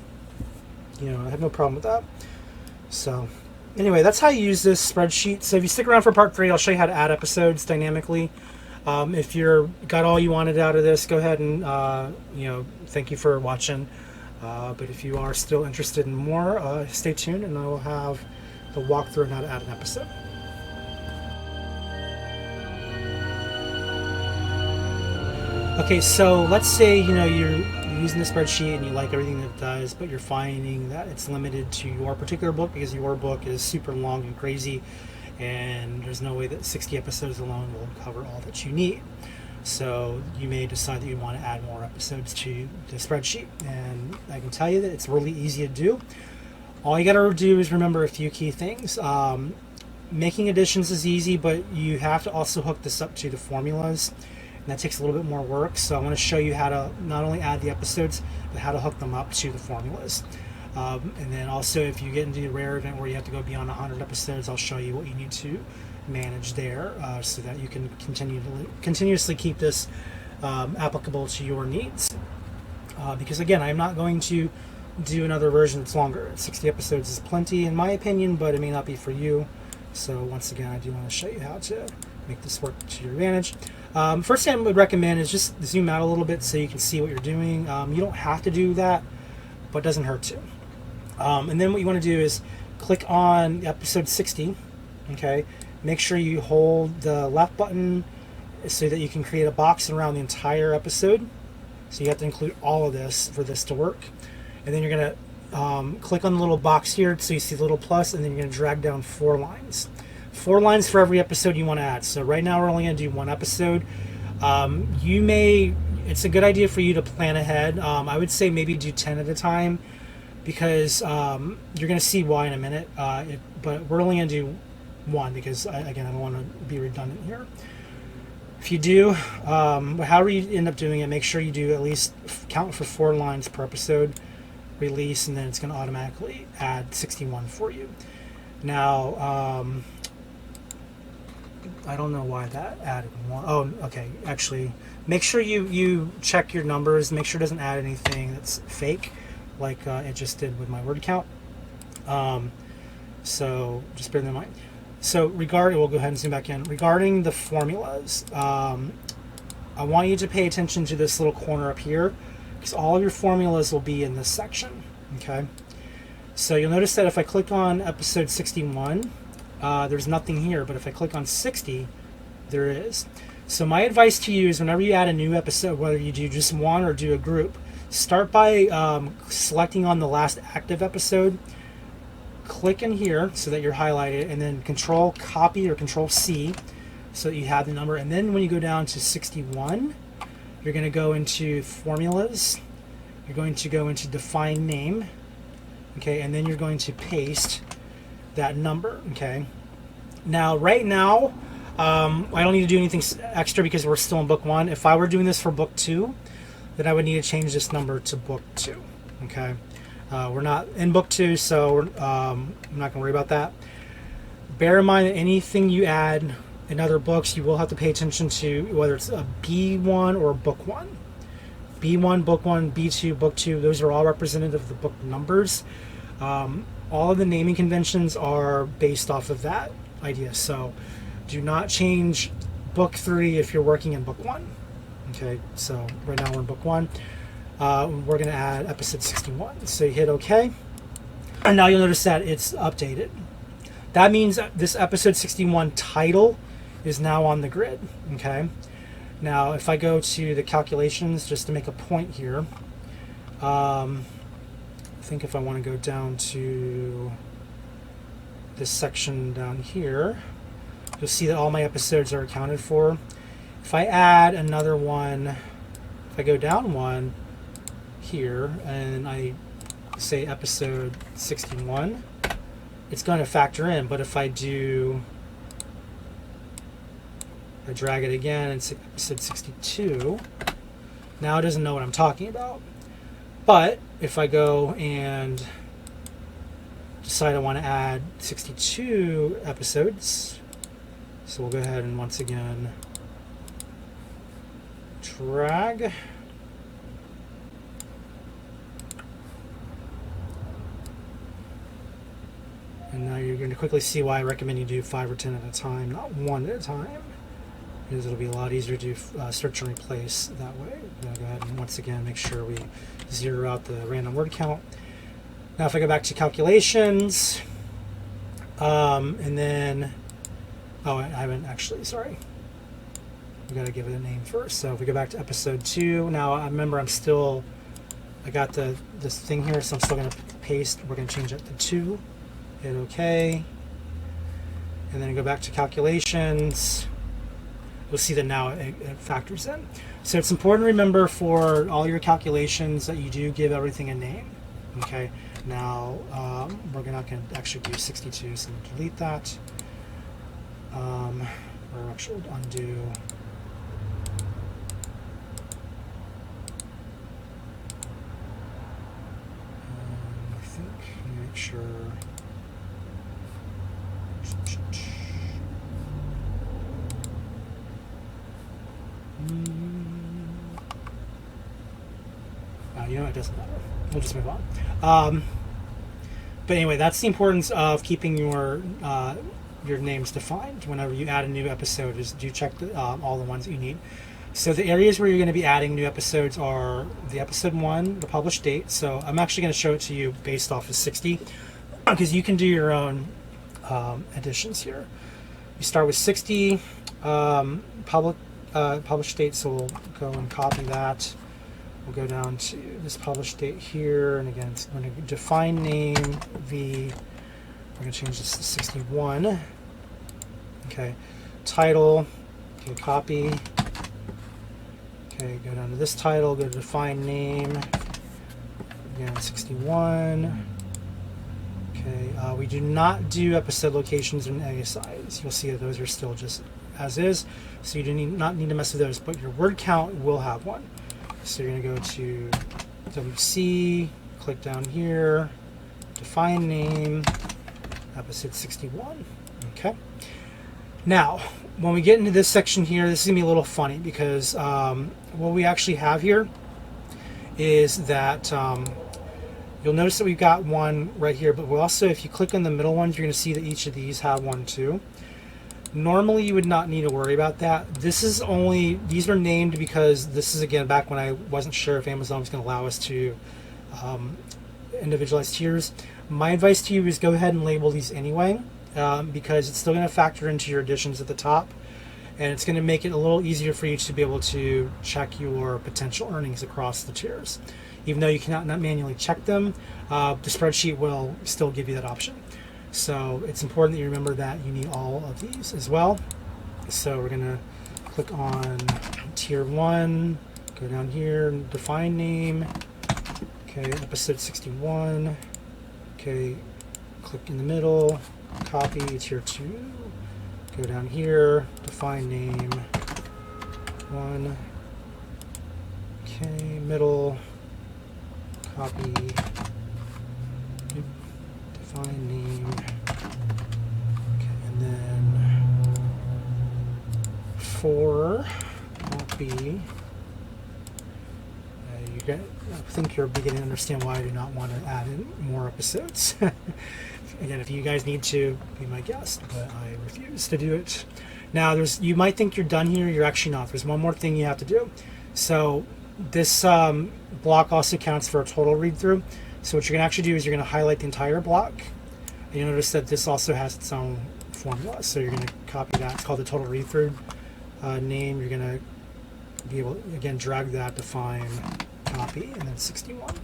You know, I have no problem with that. So anyway, that's how you use this spreadsheet. So if you stick around for part 3, I'll show you how to add episodes dynamically. If you're got all you wanted out of this, go ahead and thank you for watching. But if you are still interested in more, stay tuned, and I will have the walkthrough on how to add an episode. Okay, so let's say you're using the spreadsheet and you like everything that it does, but you're finding that it's limited to your particular book because your book is super long and crazy, and there's no way that 60 episodes alone will cover all that you need. So you may decide that you want to add more episodes to the spreadsheet, and I can tell you that it's really easy to do. All you got to do is remember a few key things. Making additions is easy, but you have to also hook this up to the formulas, and that takes a little bit more work. So I want to show you how to not only add the episodes, but how to hook them up to the formulas. And then also, if you get into a rare event where you have to go beyond 100 episodes, I'll show you what you need to manage there, so that you can continuously keep this applicable to your needs. Because again, I'm not going to do another version that's longer. 60 episodes is plenty in my opinion, but it may not be for you. So once again, I do want to show you how to make this work to your advantage. First thing I would recommend is just zoom out a little bit so you can see what you're doing. You don't have to do that, but it doesn't hurt to. And then what you want to do is click on episode 60. Okay, make sure you hold the left button so that you can create a box around the entire episode. So you have to include all of this for this to work. And then you're going to click on the little box here so you see the little plus, and then you're going to drag down 4 lines. 4 lines for every episode you want to add. So right now we're only going to do 1 episode. It's a good idea for you to plan ahead. I would say maybe do 10 at a time, because you're going to see why in a minute. But we're only going to do 1 because, again, I don't want to be redundant here. If you do, however you end up doing it, make sure you do at least count for 4 lines per episode, release, and then it's going to automatically add 61 for you. Now, I don't know why that added 1. Oh, okay. Actually, make sure you check your numbers. Make sure it doesn't add anything that's fake, like it just did with my word count. So just bear that in mind. So we'll go ahead and zoom back in. Regarding the formulas, I want you to pay attention to this little corner up here, because all of your formulas will be in this section. Okay. So you'll notice that if I click on episode 61, there's nothing here, but if I click on 60, there is. So my advice to you is, whenever you add a new episode, whether you do just 1 or do a group, start by selecting on the last active episode, click in here so that you're highlighted, and then Control Copy or Control C so that you have the number. And then when you go down to 61, you're going to go into Formulas, you're going to go into Define Name, okay, and then you're going to paste that number. Okay, now right now I don't need to do anything extra because we're still in book 1. If I were doing this for book 2, then I would need to change this number to book 2. Okay, we're not in book 2, so I'm not going to worry about that. Bear in mind that anything you add in other books, you will have to pay attention to whether it's a B1 or book 1. B1, book 1, B2, book 2, those are all representative of the book numbers. all of the naming conventions are based off of that idea. So do not change book 3 if you're working in book 1. Okay, so right now we're in book 1. We're going to add episode 61. So you hit OK. And now you'll notice that it's updated. That means that this episode 61 title is now on the grid. Okay. Now, if I go to the calculations, just to make a point here, I think if I want to go down to this section down here, you'll see that all my episodes are accounted for. If I add another one, if I go down one here and I say episode 61, it's going to factor in. But if I drag it again and say episode 62, now it doesn't know what I'm talking about. But if I go and decide I want to add 62 episodes, so we'll go ahead and once again drag. And now you're going to quickly see why I recommend you do 5 or 10 at a time, not 1 at a time, because it'll be a lot easier to do search and replace that way. I'm going to go ahead and once again make sure we zero out the random word count. Now if I go back to calculations, and then, oh, I haven't actually, sorry. We got to give it a name first. So if we go back to episode 2, now I remember I got this thing here, so I'm still going to paste. We're going to change it to 2. Hit OK. And then go back to calculations. You'll see that now it factors in. So it's important to remember for all your calculations that you do give everything a name. Okay. Now we're not going to actually do 62, so we'll delete that. Or actually undo. I think make sure. You know, it doesn't matter. We'll just move on. But anyway, that's the importance of keeping your names defined. Whenever you add a new episode, is do check all the ones that you need. So the areas where you're going to be adding new episodes are the episode 1, the published date. So I'm actually going to show it to you based off of 60, because you can do your own additions here. You start with 60 published date, so we'll go and copy that. We'll go down to this published date here, and again, I'm going to define name V. We're going to change this to 61. Okay, title. Okay, copy. Okay, go down to this title. Go to define name. Again, 61. Okay, we do not do episode locations and ASIs. You'll see that those are still just as is, so you do not need to mess with those. But your word count will have one. So you're going to go to WC, click down here, define name, episode 61. Okay. Now, when we get into this section here, this is going to be a little funny because what we actually have here is that you'll notice that we've got one right here, but we'll also, if you click on the middle ones, you're going to see that each of these have one too. Normally you would not need to worry about that. These are named because this is, again, back when I wasn't sure if Amazon was going to allow us to individualize tiers. My advice to you is go ahead and label these anyway, because it's still going to factor into your additions at the top, and it's going to make it a little easier for you to be able to check your potential earnings across the tiers. Even though you cannot manually check them, the spreadsheet will still give you that option. So it's important that you remember that you need all of these as well. So we're going to click on tier 1, go down here, define name, okay, episode 61, okay, click in the middle, copy tier 2, go down here, define name, 1, okay, middle, copy, define name, okay, and then 4 copy, I think you're beginning to understand why I do not want to add in more episodes. Again, if you guys need to, be my guest, but I refuse to do it. Now, you might think you're done here. You're actually not. There's one more thing you have to do. So this block also counts for a total read-through. So what you're going to actually do is you're going to highlight the entire block. And you'll notice that this also has its own formula. So you're going to copy that. It's called the total read-through name. You're going to be able to, again, drag that, define, copy, and then 61.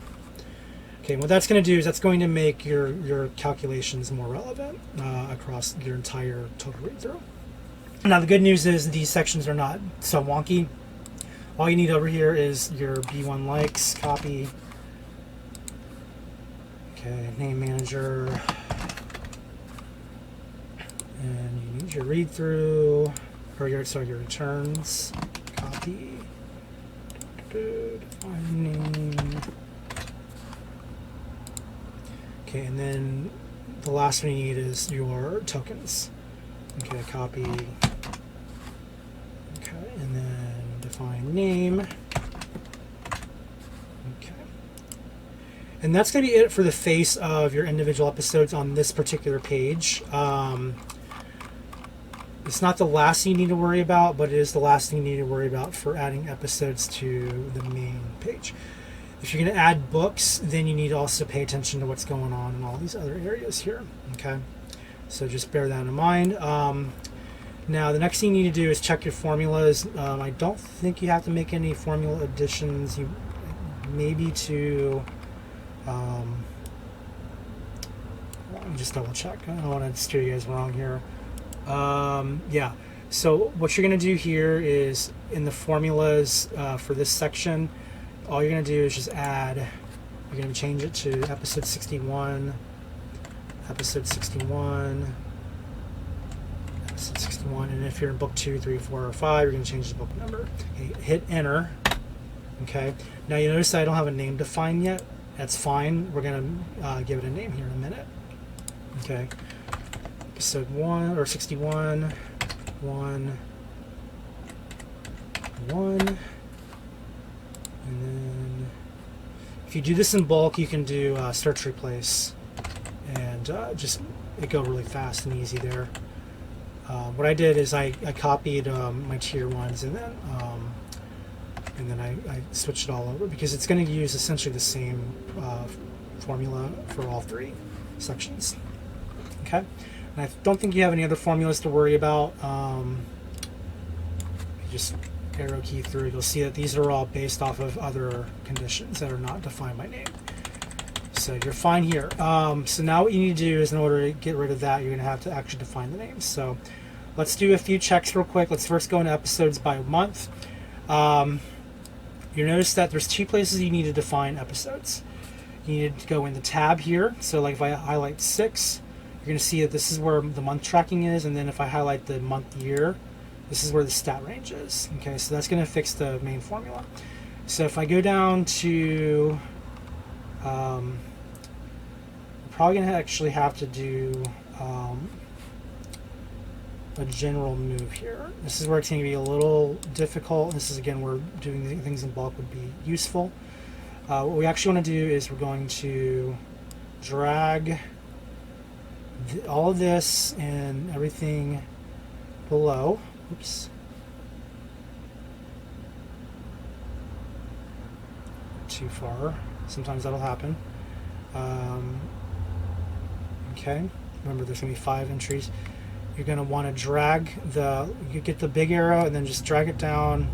Okay, and what that's going to do is that's going to make your calculations more relevant across your entire total read-through. Now the good news is these sections are not so wonky. All you need over here is your B1 likes, copy. Okay, name manager. And you need your read-through, or your returns, copy. Define name. Okay, and then the last one you need is your tokens. Okay, copy. Okay, and then define name. Okay. And that's going to be it for the face of your individual episodes on this particular page. It's not the last thing you need to worry about, but it is the last thing you need to worry about for adding episodes to the main page. If you're going to add books, then you need to also pay attention to what's going on in all these other areas here. Okay, so just bear that in mind. Now, the next thing you need to do is check your formulas. I don't think you have to make any formula additions. You maybe to let me just double check. I don't want to steer you guys wrong here. Yeah. So what you're going to do here is in the formulas for this section. All you're going to do is just add, you're going to change it to episode 61, episode 61, episode 61, and if you're in book 2, 3, 4, or 5, you're going to change the book number. Okay, hit enter. Okay, now you notice that I don't have a name defined yet. That's fine. We're going to give it a name here in a minute. Okay, episode 1, or 61, 1, 1. And then if you do this in bulk, you can do search replace and just it go really fast and easy there. What I did is I copied my tier ones and then I switched it all over because it's going to use essentially the same formula for all three sections. Okay, and I don't think you have any other formulas to worry about. Just arrow key through, you'll see that these are all based off of other conditions that are not defined by name. So you're fine here. So now what you need to do is, in order to get rid of that, you're going to have to actually define the names. So let's do a few checks real quick. Let's first go into episodes by month. You notice that there's two places you need to define episodes. You need to go in the tab here. So like if I highlight 6, you're going to see that this is where the month tracking is, and then if I highlight the month year, this is where the stat range is. Okay, so that's going to fix the main formula. So if I go down to, I'm probably going to actually have to do a general move here. This is where it's going to be a little difficult. This is again where doing things in bulk would be useful. What we actually want to do is we're going to drag all of this and everything below. Oops. Too far. Sometimes that'll happen. Okay. Remember, there's going to be 5 entries. You're going to want to drag you get the big arrow and then just drag it down.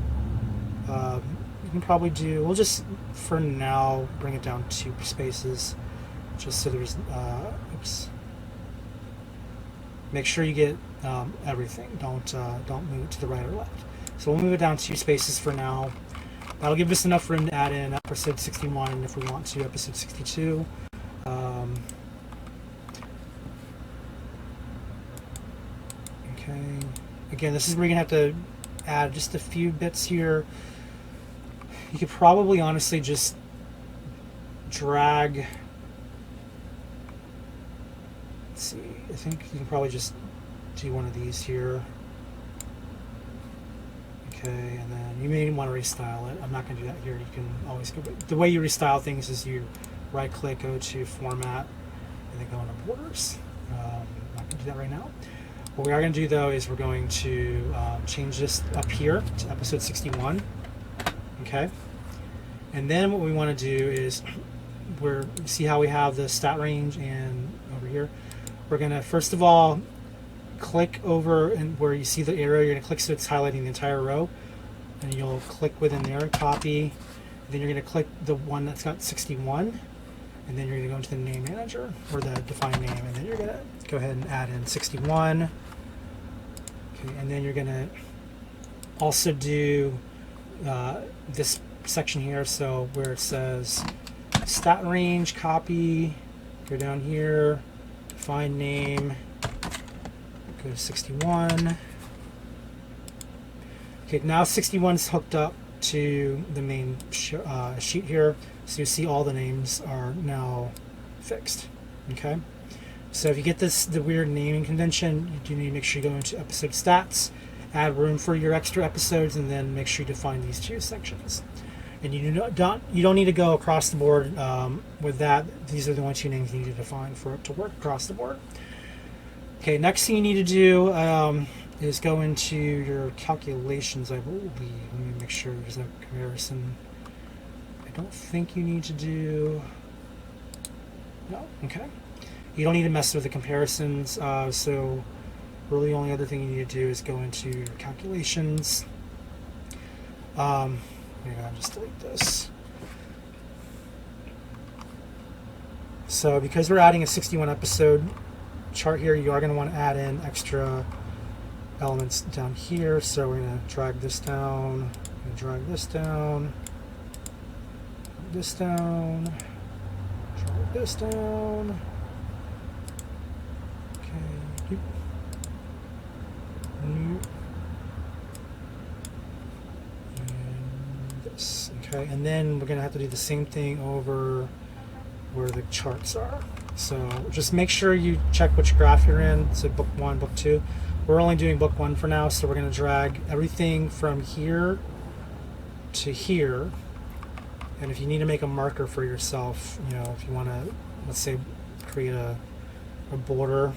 You can probably we'll just, for now, bring it down 2 spaces. Just so there's, oops. Make sure you get everything. Don't move it to the right or left. So we'll move it down 2 spaces for now. That'll give us enough room to add in episode 61 if we want to, episode 62. Okay. Again, this is where you're going to have to add just a few bits here. You could probably honestly just drag. Let's see. I think you can probably just do one of these here. Okay, and then you may want to restyle it. I'm not going to do that here. You can always go. The way you restyle things is you right-click, go to Format, and then go into Borders. I'm not going to do that right now. What we are going to do though is we're going to change this up here to episode 61. Okay, and then what we want to do is see how we have the stat range and over here. We're going to first of all click over and where you see the arrow, you're going to click so it's highlighting the entire row, and you'll click within there, copy. Then you're going to click the one that's got 61, and then you're going to go into the name manager or the define name, and then you're going to go ahead and add in 61. Okay, and then you're going to also do this section here, so where it says stat range, copy, go down here, define name, go to 61. Okay, now 61 is hooked up to the main sheet here, so you see all the names are now fixed. Okay, so if you get the weird naming convention, you do need to make sure you go into episode stats, add room for your extra episodes, and then make sure you define these two sections. And you don't need to go across the board with that. These are the only two names you need to define for it to work across the board. Okay, next thing you need to do is go into your calculations, I believe. Let me make sure there's no comparison. I don't think you need to do... No, okay. You don't need to mess with the comparisons, so really the only other thing you need to do is go into your calculations. Maybe I'll just delete this. So because we're adding a 61 episode chart here, you are going to want to add in extra elements down here. So we're going to drag this down, drag this down, this down, drag this down. Okay. Okay, and then we're going to have to do the same thing over where the charts are. So just make sure you check which graph you're in. So book 1, book 2. We're only doing book 1 for now, so we're going to drag everything from here to here. And if you need to make a marker for yourself, you know, if you want to, let's say, create a border,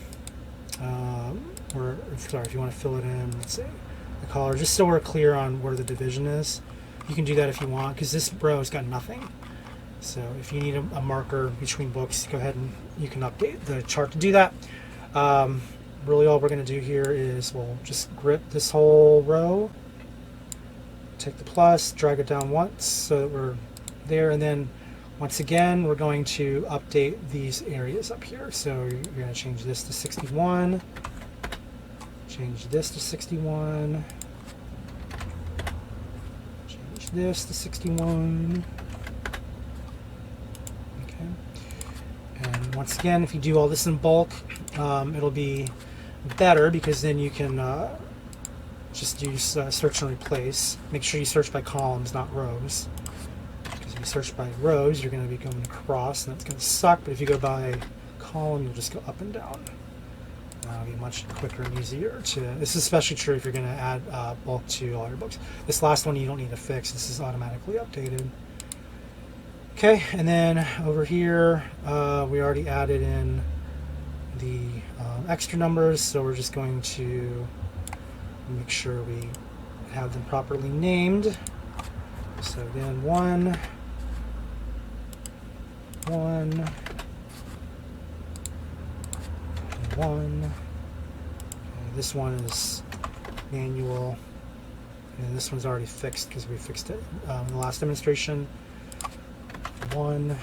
or sorry, if you want to fill it in, let's say, the color, just so we're clear on where the division is. You can do that if you want, because this row has got nothing. So if you need a marker between books, go ahead and you can update the chart to do that. Really all we're going to do here is we'll just grip this whole row, take the plus, drag it down once so that we're there, and then once again we're going to update these areas up here. So you're going to change this to 61, change this to 61, change this to 61. Okay. And once again, if you do all this in bulk, it'll be better because then you can just use search and replace. Make sure you search by columns, not rows. Because if you search by rows, you're going to be going across, and that's going to suck. But if you go by column, you'll just go up and down. That'll be much quicker and easier to. This is especially true if you're going to add bulk to all your books. This last one you don't need to fix. This is automatically updated. Okay, and then over here we already added in the extra numbers, so we're just going to make sure we have them properly named. So again, 1, 1, 1. Okay, this one is manual, and this one's already fixed because we fixed it in the last demonstration. 1.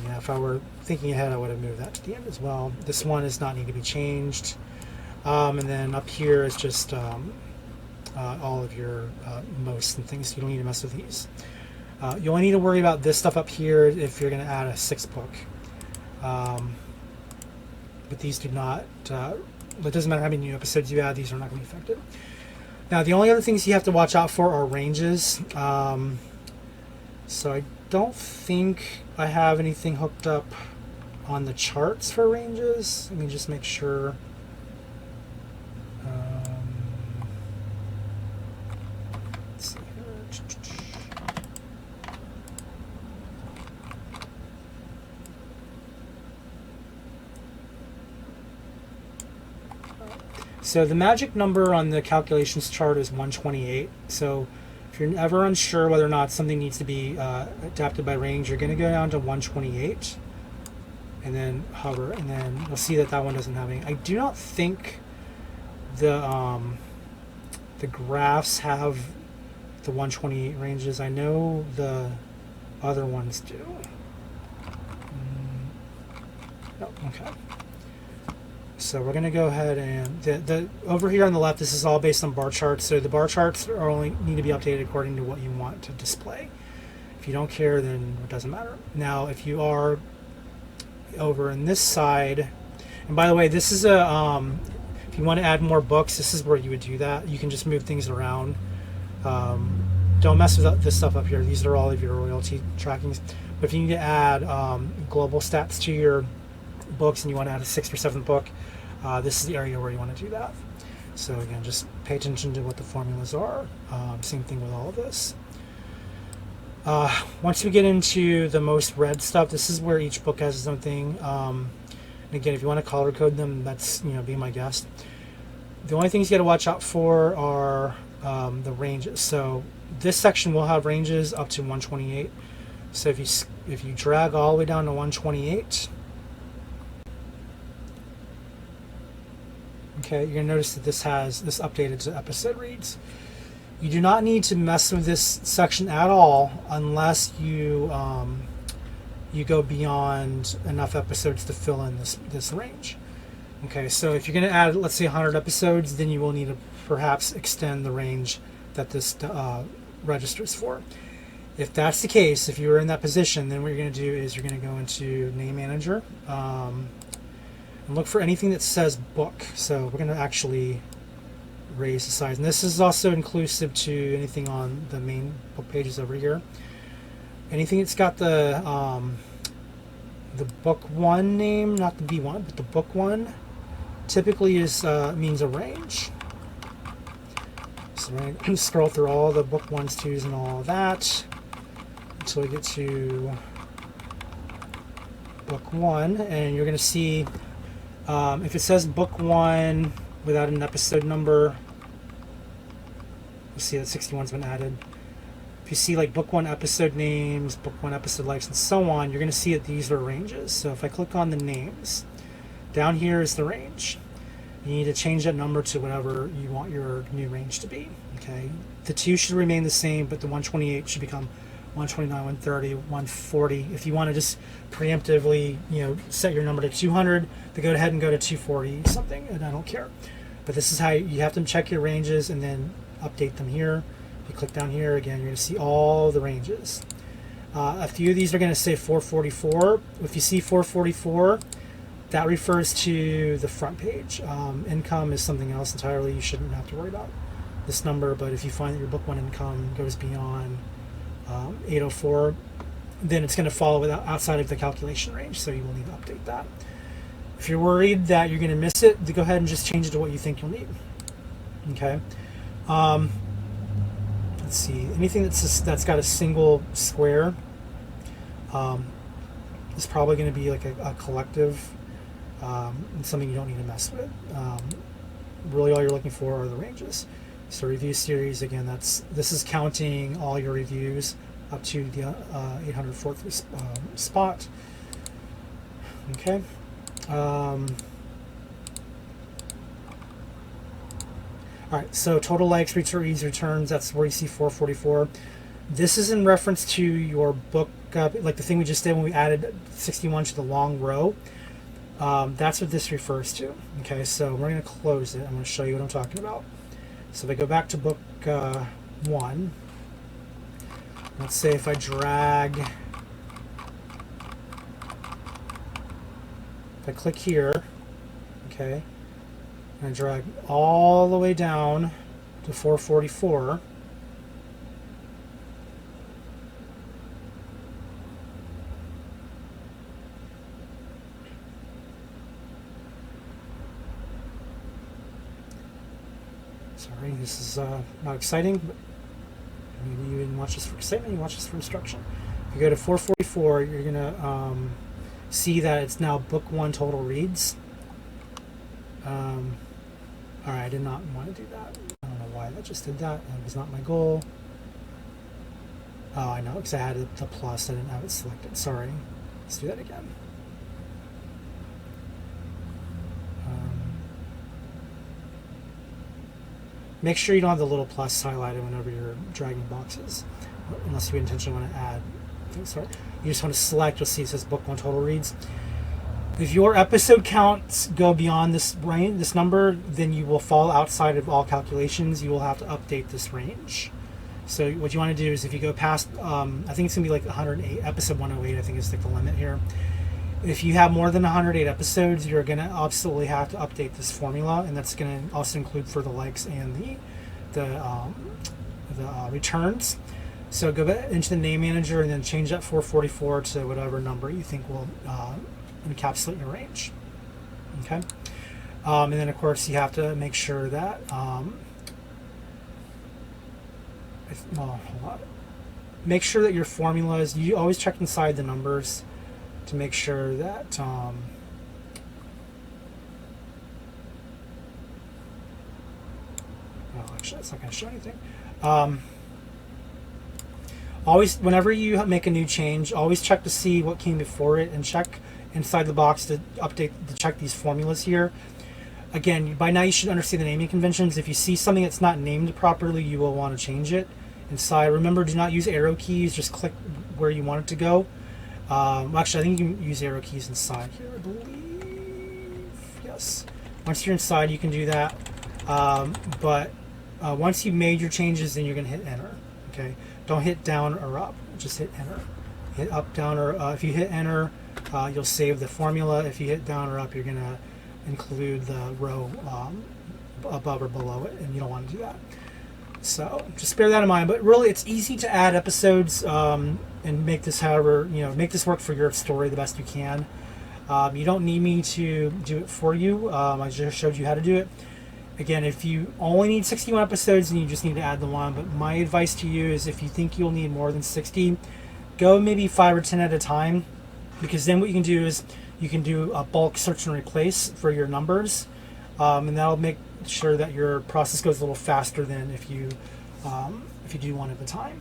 Yeah, if I were thinking ahead, I would have moved that to the end as well. This one does not need to be changed. And then up here is just all of your most and things. You don't need to mess with these. You only need to worry about this stuff up here if you're going to add a 6th book. But these do not, it doesn't matter how many new episodes you add, these are not going to be affected. Now, the only other things you have to watch out for are ranges. So I don't think I have anything hooked up on the charts for ranges. Let me just make sure. So the magic number on the calculations chart is 128. So if you're ever unsure whether or not something needs to be adapted by range, you're going to go down to 128 and then hover, and then you'll see that that one doesn't have any. I do not think the graphs have the 128 ranges. I know the other ones do. Oh, okay. So we're going to go ahead and the over here on the left, this is all based on bar charts. So the bar charts are only need to be updated according to what you want to display. If you don't care, then it doesn't matter. Now, if you are over in this side, and by the way, this is a if you want to add more books, this is where you would do that. You can just move things around. Don't mess with this stuff up here. These are all of your royalty trackings. But if you need to add global stats to your books and you want to add a 6th or 7th book, this is the area where you want to do that. So again, just pay attention to what the formulas are. Same thing with all of this. Once we get into the most read stuff, this is where each book has its own thing. And again, if you want to color code them, that's, be my guest. The only things you got to watch out for are the ranges. So this section will have ranges up to 128. So if you drag all the way down to 128, okay, you're going to notice that this has this updated to episode reads. You do not need to mess with this section at all unless you you go beyond enough episodes to fill in this range. Okay, so if you're going to add, let's say, 100 episodes, then you will need to perhaps extend the range that this registers for. If that's the case, if you're in that position, then what you're going to do is you're going to go into Name Manager and look for anything that says book. So we're going to actually raise the size. And this is also inclusive to anything on the main book pages over here. Anything that's got the book one name, not the B1, but the book one, typically is means a range. So we're going to scroll through all the book ones, twos, and all of that until we get to book one, and you're going to see if it says book one without an episode number, you'll see that 61's been added. If you see like book one episode names, book one episode lives, and so on, you're going to see that these are ranges. So if I click on the names, down here is the range. You need to change that number to whatever you want your new range to be. Okay, the 2 should remain the same, but the 128 should become 129, 130, 140. If you want to just preemptively, set your number to 200, then go ahead and go to 240 something, and I don't care. But this is how you have to check your ranges and then update them here. If you click down here again, you're going to see all the ranges. A few of these are going to say 444. If you see 444, that refers to the front page. Income is something else entirely. You shouldn't have to worry about this number, but if you find that your book one income goes beyond 804, then it's going to fall outside of the calculation range, so you will need to update that. If you're worried that you're going to miss it, go ahead and just change it to what you think you'll need. Okay. Let's see. Anything that's got a single square is probably going to be like a collective, and something you don't need to mess with. Really, all you're looking for are the ranges. So review series, again, this is counting all your reviews up to the 804th spot. Okay. All right, so total likes, reads, returns, that's where you see 444. This is in reference to your book, like the thing we just did when we added 61 to the long row. That's what this refers to. Okay, so we're going to close it. I'm going to show you what I'm talking about. So if I go back to book one, let's say if I drag, if I click here, okay, and I drag all the way down to 444, sorry, this is not exciting, but maybe you didn't watch this for excitement, you watch this for instruction. If you go to 444, you're going to see that it's now book one total reads. All right, I did not want to do that. I don't know why that just did that. That was not my goal. Oh, I know, because I had the plus. I didn't have it selected. Sorry. Let's do that again. Make sure you don't have the little plus highlighted whenever you're dragging boxes, unless you intentionally want to add things. Sorry. You just want to select. You'll see it says book 1 total reads. If your episode counts go beyond this range, this number, then you will fall outside of all calculations. You will have to update this range. So what you want to do is if you go past, I think it's going to be like 108, episode 108, I think is like the limit here. If you have more than 108 episodes, you're going to absolutely have to update this formula, and that's going to also include for the likes and the returns. So go back into the name manager and then change that 444 to whatever number you think will encapsulate your range. Okay, and then of course you have to make sure that hold on. Make sure that your formulas, you always check inside the numbers to make sure that well, actually it's not going to show anything. Always, whenever you make a new change, always check to see what came before it and check inside the box to check these formulas here. Again, by now you should understand the naming conventions. If you see something that's not named properly, you will want to change it inside. Remember, do not use arrow keys. Just click where you want it to go. Actually, I think you can use arrow keys inside here, I believe. Yes. Once you're inside, you can do that. But once you've made your changes, then you're going to hit enter. Okay. Don't hit down or up. Just hit enter. Hit up, down, or if you hit enter, you'll save the formula. If you hit down or up, you're going to include the row above or below it, and you don't want to do that. So just bear that in mind. But really, it's easy to add episodes and make this, however, make this work for your story the best you can. You don't need me to do it for you. I just showed you how to do it. Again, if you only need 61 episodes, then you just need to add the one. But my advice to you is if you think you'll need more than 60, go maybe 5 or 10 at a time, because then what you can do is you can do a bulk search and replace for your numbers, and that'll make sure that your process goes a little faster than if you do one at a time.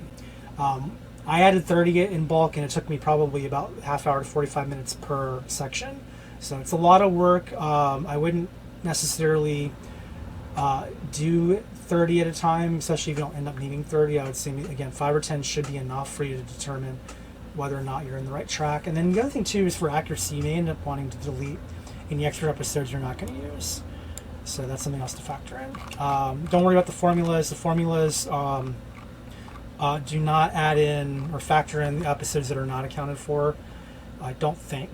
I added 30 in bulk, and it took me probably about half hour to 45 minutes per section. So it's a lot of work. I wouldn't necessarily do 30 at a time, especially if you don't end up needing 30. I would say, again, 5 or 10 should be enough for you to determine whether or not you're in the right track. And then the other thing too is for accuracy, you may end up wanting to delete any extra episodes you're not going to use. So that's something else to factor in. Don't worry about the formulas. The formulas do not add in or factor in the episodes that are not accounted for, I don't think.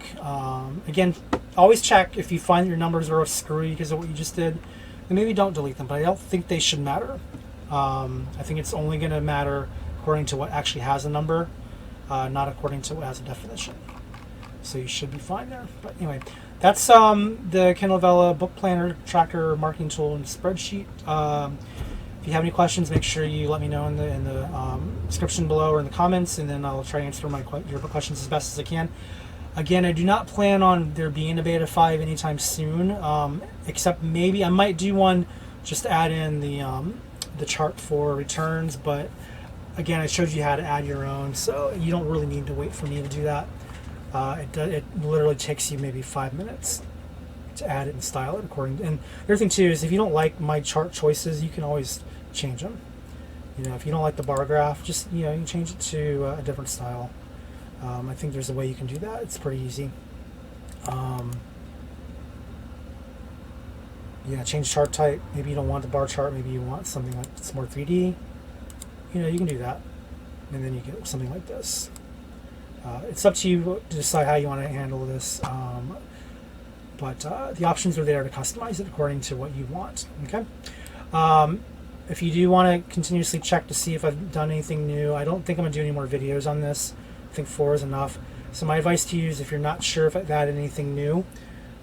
Again, always check if you find that your numbers are screwy because of what you just did, then maybe don't delete them, but I don't think they should matter. I think it's only going to matter according to what actually has a number, not according to what has a definition. So you should be fine there. But anyway, that's the Kindle Vella book planner, tracker, marketing tool, and spreadsheet. If you have any questions, make sure you let me know in the description below or in the comments, and then I'll try to answer your questions as best as I can. Again, I do not plan on there being a beta 5 anytime soon, except maybe I might do one just to add in the chart for returns. But again, I showed you how to add your own, so you don't really need to wait for me to do that. It literally takes you maybe 5 minutes to add it and style it according. And the other thing too is if you don't like my chart choices, you can always change them. If you don't like the bar graph, just you can change it to a different style. I think there's a way you can do that. It's pretty easy. Change chart type. Maybe you don't want the bar chart. Maybe you want something like it's more 3D. You can do that, and then you get something like this. It's up to you to decide how you want to handle this, but the options are there to customize it according to what you want. Okay. If you do want to continuously check to see if I've done anything new, I don't think I'm going to do any more videos on this. I think 4 is enough. So my advice to you is if you're not sure if I've added anything new,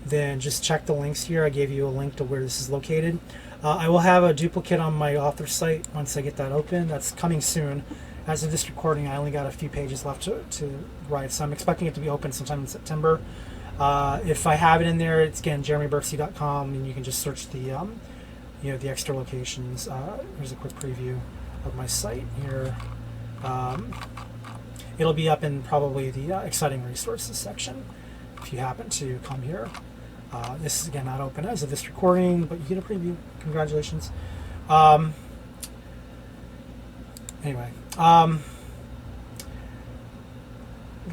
then just check the links here. I gave you a link to where this is located. I will have a duplicate on my author site once I get that open. That's coming soon. As of this recording, I only got a few pages left to write, so I'm expecting it to be open sometime in September. If I have it in there, it's again jeremyberksey.com, and you can just search the the extra locations. Here's a quick preview of my site here. It'll be up in probably the exciting resources section if you happen to come here. This is again not open as of this recording, but you get a preview. Congratulations. Anyway,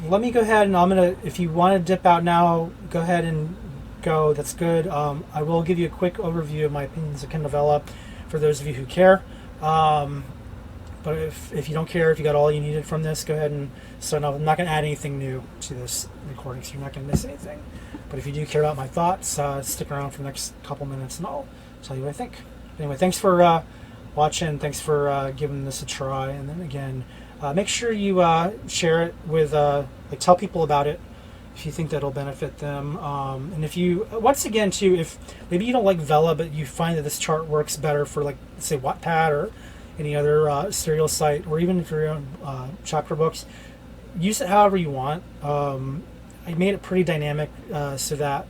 let me go ahead and I'm gonna, if you want to dip out now, go ahead and go. That's good. I will give you a quick overview of my opinions of Kindle Vella for those of you who care. But if you don't care, if you got all you needed from this, go ahead and start off. I'm not going to add anything new to this recording, so you're not going to miss anything. But if you do care about my thoughts, stick around for the next couple minutes and I'll tell you what I think. Anyway, thanks for watching. Thanks for giving this a try. And then again, make sure you share it with, tell people about it if you think that'll benefit them. And if you, once again too, if maybe you don't like Vella, but you find that this chart works better for, like, say, Wattpad or any other serial site, or even for your own chapter books, use it however you want. I made it pretty dynamic so that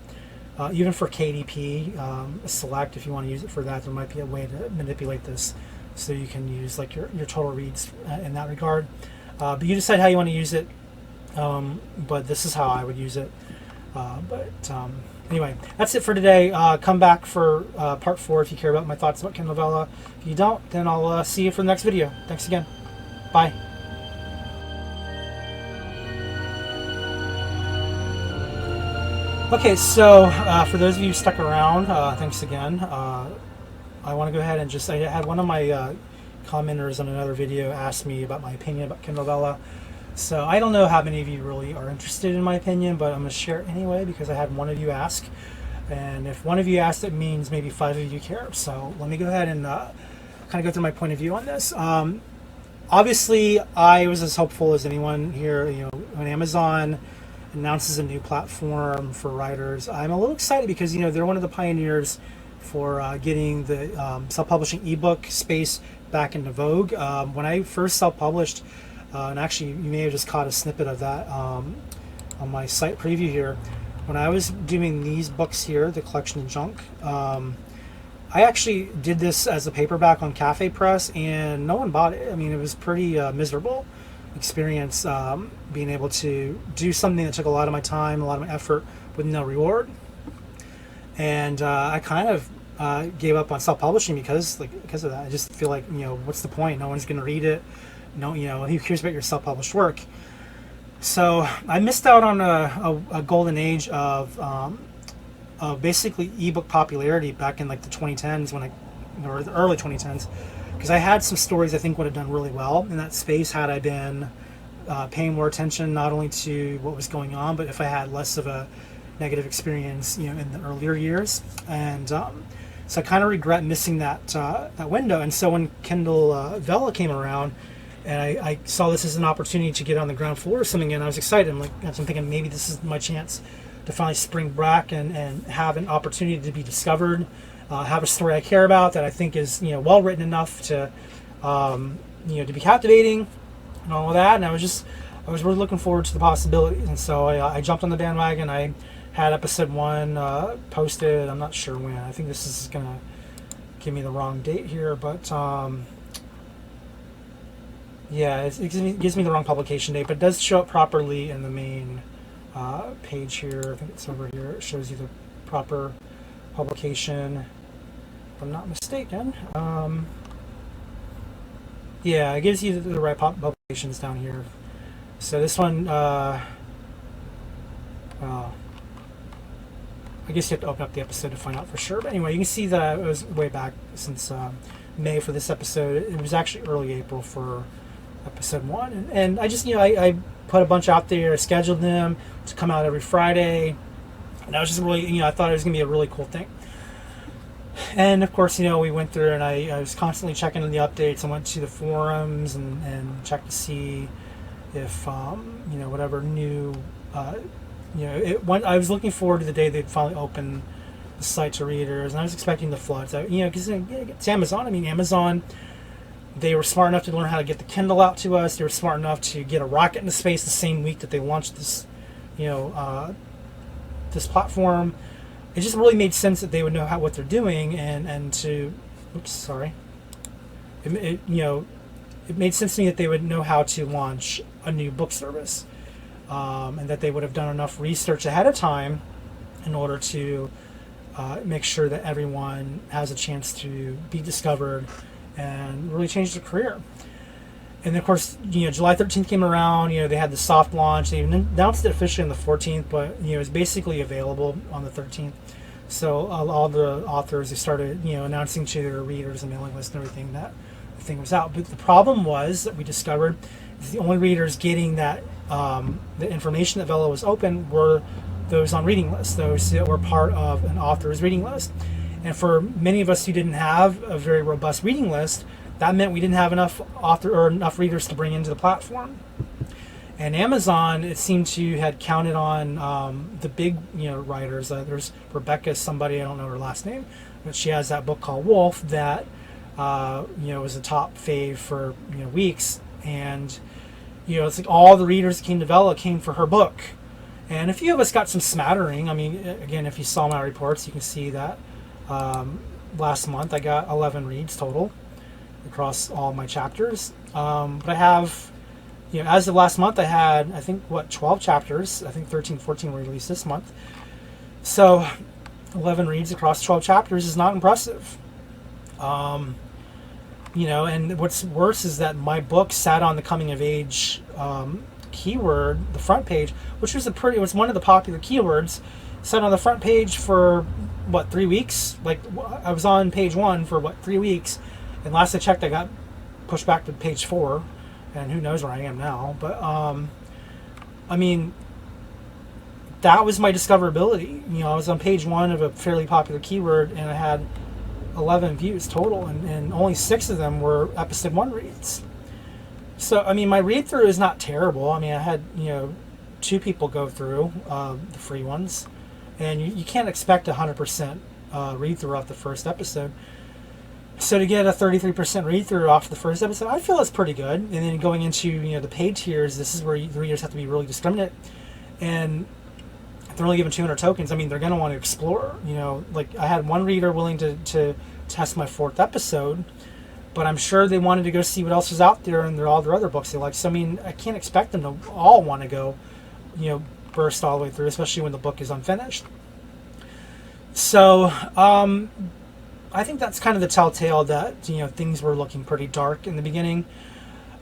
even for KDP, select if you want to use it for that, there might be a way to manipulate this so you can use like your total reads in that regard. But you decide how you want to use it, but this is how I would use it. Anyway, that's it for today. Come back for part 4 if you care about my thoughts about Kindle Vella. If you don't, then I'll see you for the next video. Thanks again. Bye. Okay, so for those of you who stuck around, thanks again. I want to go ahead and just, I had one of my commenters on another video ask me about my opinion about Kindle Vella. So I don't know how many of you really are interested in my opinion, but I'm going to share it anyway because I had one of you ask. And if one of you asked, it means maybe 5 of you care. So let me go ahead and kind of go through my point of view on this. Obviously, I was as hopeful as anyone here. When Amazon announces a new platform for writers, I'm a little excited because they're one of the pioneers for getting the self-publishing ebook space back into vogue. When I first self-published, and actually you may have just caught a snippet of that on my site preview here, when I was doing these books here, the collection of junk, I actually did this as a paperback on Cafe Press and no one bought it. I mean, it was pretty miserable experience being able to do something that took a lot of my time, a lot of my effort with no reward. And I kind of gave up on self-publishing because of that. I just feel like, what's the point? No one's going to read it. No, who cares about your self-published work? So I missed out on a golden age of basically ebook popularity back in like the 2010s or the early 2010s, because I had some stories I think would have done really well in that space had I been paying more attention not only to what was going on, but if I had less of a negative experience, in the earlier years. And so I kind of regret missing that window. And so when Kindle Vella came around, and I saw this as an opportunity to get on the ground floor or something, and I was excited. I'm thinking maybe this is my chance to finally spring back and have an opportunity to be discovered, have a story I care about that I think is well written enough to to be captivating and all of that. And I was really looking forward to the possibilities. And so I jumped on the bandwagon. I had episode 1 posted. I'm not sure when. I think this is gonna give me the wrong date here, but yeah, it gives me the wrong publication date, but it does show up properly in the main page here. I think it's over here. It shows you the proper publication, if I'm not mistaken. Yeah, it gives you the right publications down here. So this one, I guess you have to open up the episode to find out for sure. But anyway, you can see that it was way back since May for this episode. It was actually early April for episode 1, and I just I put a bunch out there, scheduled them to come out every Friday, and I was just really I thought it was gonna be a really cool thing. And of course we went through, and I was constantly checking on the updates. I went to the forums and checked to see if whatever new I was looking forward to the day they'd finally open the site to readers, and I was expecting the floods. Because it's Amazon. I mean, Amazon, they were smart enough to learn how to get the Kindle out to us. They were smart enough to get a rocket into space the same week that they launched this, this platform. It just really made sense that they would know what they're doing and to oops, sorry. It made sense to me that they would know how to launch a new book service, and that they would have done enough research ahead of time in order to make sure that everyone has a chance to be discovered and really change their career. And of course, July 13th came around. They had the soft launch. They announced it officially on the 14th, but it was basically available on the 13th. So all the authors, they started announcing to their readers and mailing list and everything that the thing was out. But the problem was that we discovered is the only readers getting that the information that Vella was open were those on reading lists, those that were part of an author's reading list. And for many of us who didn't have a very robust reading list, that meant we didn't have enough enough readers to bring into the platform. And Amazon, it seemed to had counted on the big writers. There's Rebecca, somebody, I don't know her last name, but she has that book called Wolf that was a top fave for weeks. And it's like all the readers that came to Vella came for her book. And a few of us got some smattering. I mean, again, if you saw my reports, you can see that last month I got 11 reads total across all my chapters. But I have, as of last month, I had, I think, 12 chapters. I think 13, 14 were released this month. So 11 reads across 12 chapters is not impressive. And what's worse is that my book sat on the coming of age keyword, the front page, which was it was one of the popular keywords, sat on the front page for 3 weeks. Like, I was on page 1 for 3 weeks, and last I checked I got pushed back to page 4, and who knows where I am now. But I mean, that was my discoverability. I was on page 1 of a fairly popular keyword, and I had 11 views total, and only 6 of them were episode 1 reads. So, I mean, my read through is not terrible. I mean, I had 2 people go through the free ones, and you can't expect 100% read through off the first episode. So to get a 33% read through off the first episode, I feel it's pretty good. And then going into the paid tiers, this is where the readers have to be really discriminate, and if they're only given 200 tokens, I mean, they're going to want to explore. Like, I had one reader willing to test my 4th episode, but I'm sure they wanted to go see what else was out there and all their other books they like. So I mean, I can't expect them to all want to go burst all the way through, especially when the book is unfinished. So I think that's kind of the telltale that things were looking pretty dark in the beginning.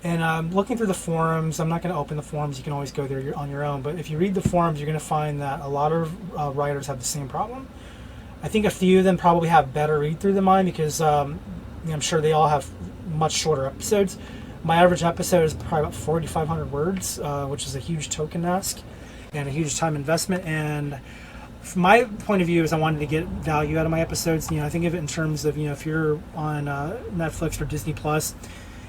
And looking through the forums, I'm not going to open the forums. You can always go there on your own. But if you read the forums, you're going to find that a lot of writers have the same problem. I think a few of them probably have better read through than mine, because I'm sure they all have much shorter episodes. My average episode is probably about 4,500 words, which is a huge token ask and a huge time investment. And from my point of view, is I wanted to get value out of my episodes. I think of it in terms of if you're on Netflix or Disney Plus,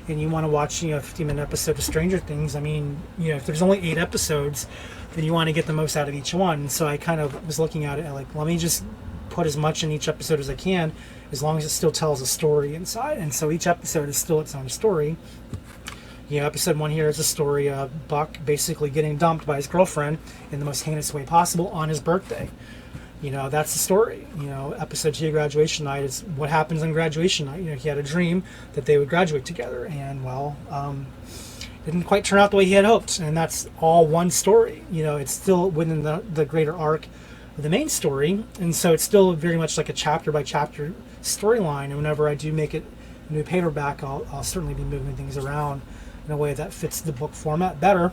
and you want to watch a 50-minute episode of Stranger Things, I mean, if there's only 8 episodes, then you want to get the most out of each one. So I kind of was looking at it like, let me just put as much in each episode as I can, as long as it still tells a story inside. And so each episode is still its own story. Episode 1 here is a story of Buck basically getting dumped by his girlfriend in the most heinous way possible on his birthday. That's the story. Episode 2, graduation night, is what happens on graduation night. He had a dream that they would graduate together, and didn't quite turn out the way he had hoped. And that's all one story. It's still within the greater arc of the main story, and so it's still very much like a chapter by chapter storyline. And whenever I do make it a new paperback, I'll certainly be moving things around in a way that fits the book format better.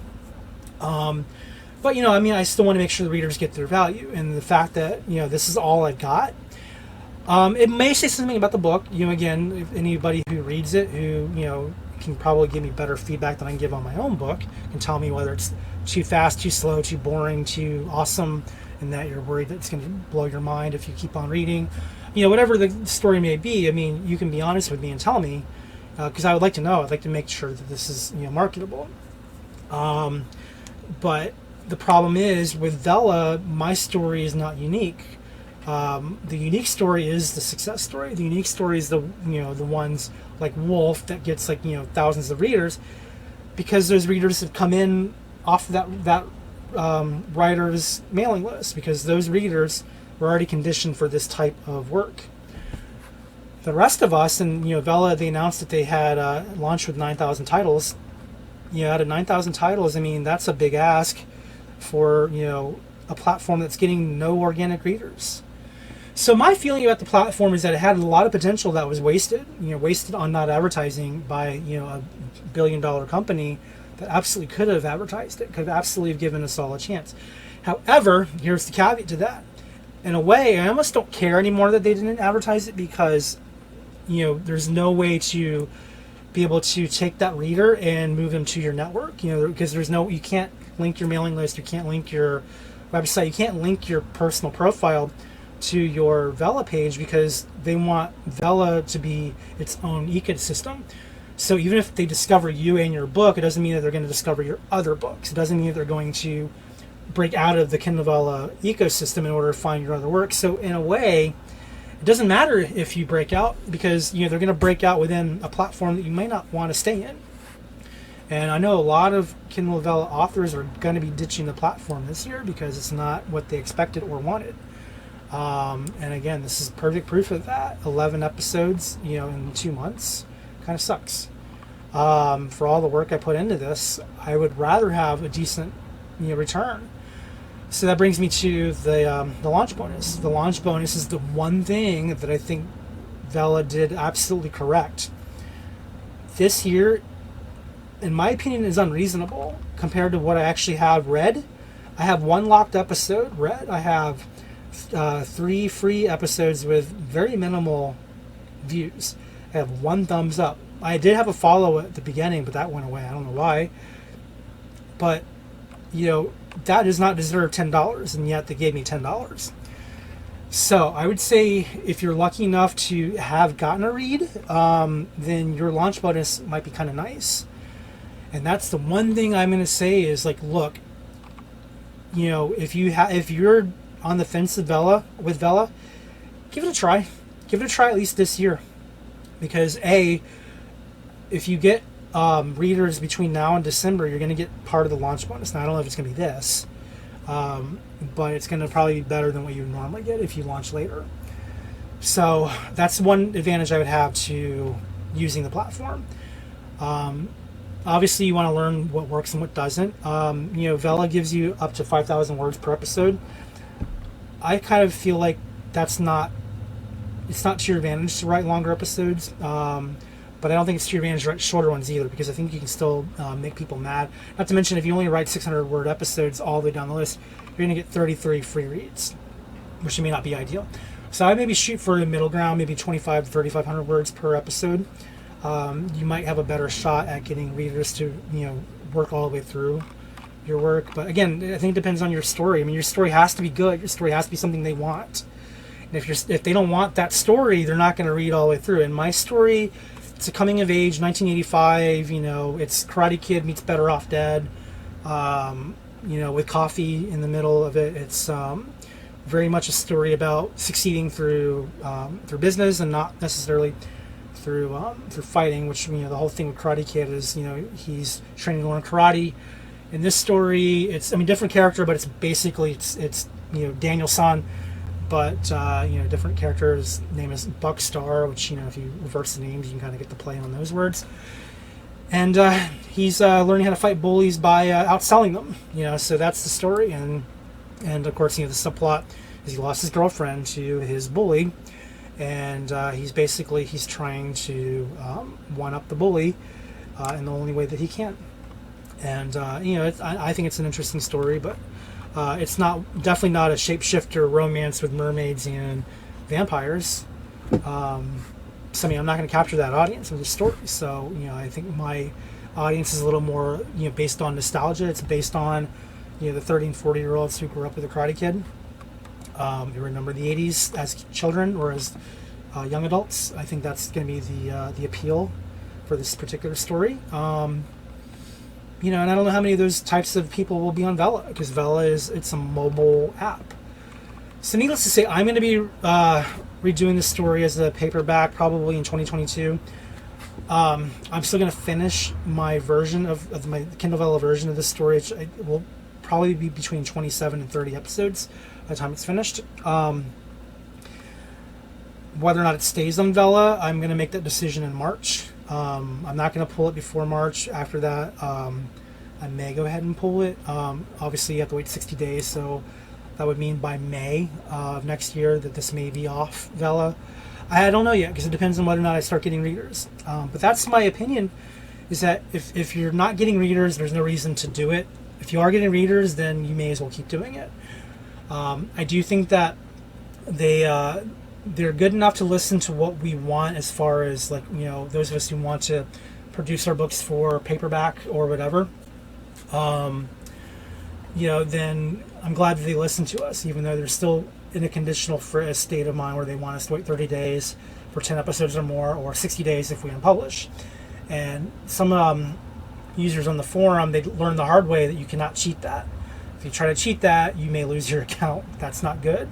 But I still want to make sure the readers get their value, and the fact that this is all I've got. It may say something about the book. Again, if anybody who reads it, who can probably give me better feedback than I can give on my own book, can tell me whether it's too fast, too slow, too boring, too awesome, and that you're worried that it's going to blow your mind if you keep on reading. Whatever the story may be. I mean, you can be honest with me and tell me, because I would like to know. I'd like to make sure that this is marketable. But the problem is, with Vella, my story is not unique. The unique story is the success story. The unique story is the ones like Wolf that gets thousands of readers, because those readers have come in off that writer's mailing list, because those readers were already conditioned for this type of work. the rest of us, and Vella, they announced that they had launched with 9,000 titles. Out of 9,000 titles, I mean, that's a big ask for a platform that's getting no organic readers. So my feeling about the platform is that it had a lot of potential that was wasted. Wasted on not advertising by a billion-dollar company that absolutely could have advertised it, could have absolutely given us all a chance. However, here's the caveat to that. In a way, I almost don't care anymore that they didn't advertise it, because there's no way to be able to take that reader and move them to your network. Because you can't link your mailing list, you can't link your website, you can't link your personal profile to your Vella page, because they want Vella to be its own ecosystem. So even if they discover you and your book, it doesn't mean that they're going to discover your other books. It doesn't mean that they're going to break out of the Kindle Vella ecosystem in order to find your other work. So in a way, it doesn't matter if you break out, because they're going to break out within a platform that you may not want to stay in. And I know a lot of Kindle Vella authors are going to be ditching the platform this year because it's not what they expected or wanted. And again, this is perfect proof of that. 11 episodes, in 2 months, kind of sucks. For all the work I put into this, I would rather have a decent, return. So that brings me to the launch bonus. The launch bonus is the one thing that I think Vella did absolutely correct. This here, in my opinion, is unreasonable compared to what I actually have read. I have 1 locked episode read. I have 3 free episodes with very minimal views. I have 1 thumbs up. I did have a follow at the beginning, but that went away. I don't know why. But, that does not deserve $10, and yet they gave me $10. So I would say if you're lucky enough to have gotten a read, then your launch bonus might be kind of nice. And that's the one thing I'm going to say is, look, if you're on the fence with Vella, give it a try. Give it a try at least this year. Because if you get readers between now and December, you're going to get part of the launch bonus. Now, I don't know if it's going to be this, but it's going to probably be better than what you normally get if you launch later. So that's one advantage I would have to using the platform. Obviously, you want to learn what works and what doesn't. Vella gives you up to 5,000 words per episode. I kind of feel like it's not to your advantage to write longer episodes. But I don't think it's to your advantage to write shorter ones either, because I think you can still make people mad. Not to mention, if you only write 600-word episodes all the way down the list, you're going to get 33 free reads, which may not be ideal. So I maybe shoot for the middle ground, maybe 2,500 to 3,500 words per episode. You might have a better shot at getting readers to work all the way through your work. But again, I think it depends on your story. I mean, your story has to be good. Your story has to be something they want. And if they don't want that story, they're not going to read all the way through. And my story, it's a coming of age, 1985. It's Karate Kid meets Better Off Dead. With coffee in the middle of it. It's very much a story about succeeding through business and not necessarily through fighting. Which the whole thing with Karate Kid is he's training to learn karate. In this story, it's different character, but it's basically it's Daniel's son. But different character. His name is Buckstar, which if you reverse the names, you can kind of get the play on those words. And he's learning how to fight bullies by outselling them. So that's the story. And of course, the subplot is he lost his girlfriend to his bully, and he's trying to one up the bully in the only way that he can. And I think it's an interesting story, but. It's definitely not a shapeshifter romance with mermaids and vampires. I'm not going to capture that audience with the story. So, I think my audience is a little more, based on nostalgia. It's based on, the 30 and 40-year-olds who grew up with the Karate Kid. Who remember the 80s as children or as young adults. I think that's going to be the appeal for this particular story. And I don't know how many of those types of people will be on Vella, because Vella it's a mobile app. So needless to say, I'm going to be redoing this story as a paperback probably in 2022. I'm still going to finish my version of my Kindle Vella version of this story, which will probably be between 27 and 30 episodes by the time it's finished. whether or not it stays on Vella, I'm going to make that decision in March. I'm not going to pull it before March. After that, I may go ahead and pull it. Obviously, you have to wait 60 days, so that would mean by May of next year that this may be off Vella. I don't know yet because it depends on whether or not I start getting readers. But that's my opinion, is that if you're not getting readers, there's no reason to do it. If you are getting readers, then you may as well keep doing it. I do think that they're good enough to listen to what we want, as far as, like, you know, those of us who want to produce our books for paperback or whatever. You know, then I'm glad that they listen to us, even though they're still in a conditional for a state of mind where they want us to wait 30 days for 10 episodes or more, or 60 days if we unpublish. And some users on the forum, they learned the hard way that you cannot cheat that. If you try to cheat that, you may lose your account. That's not good.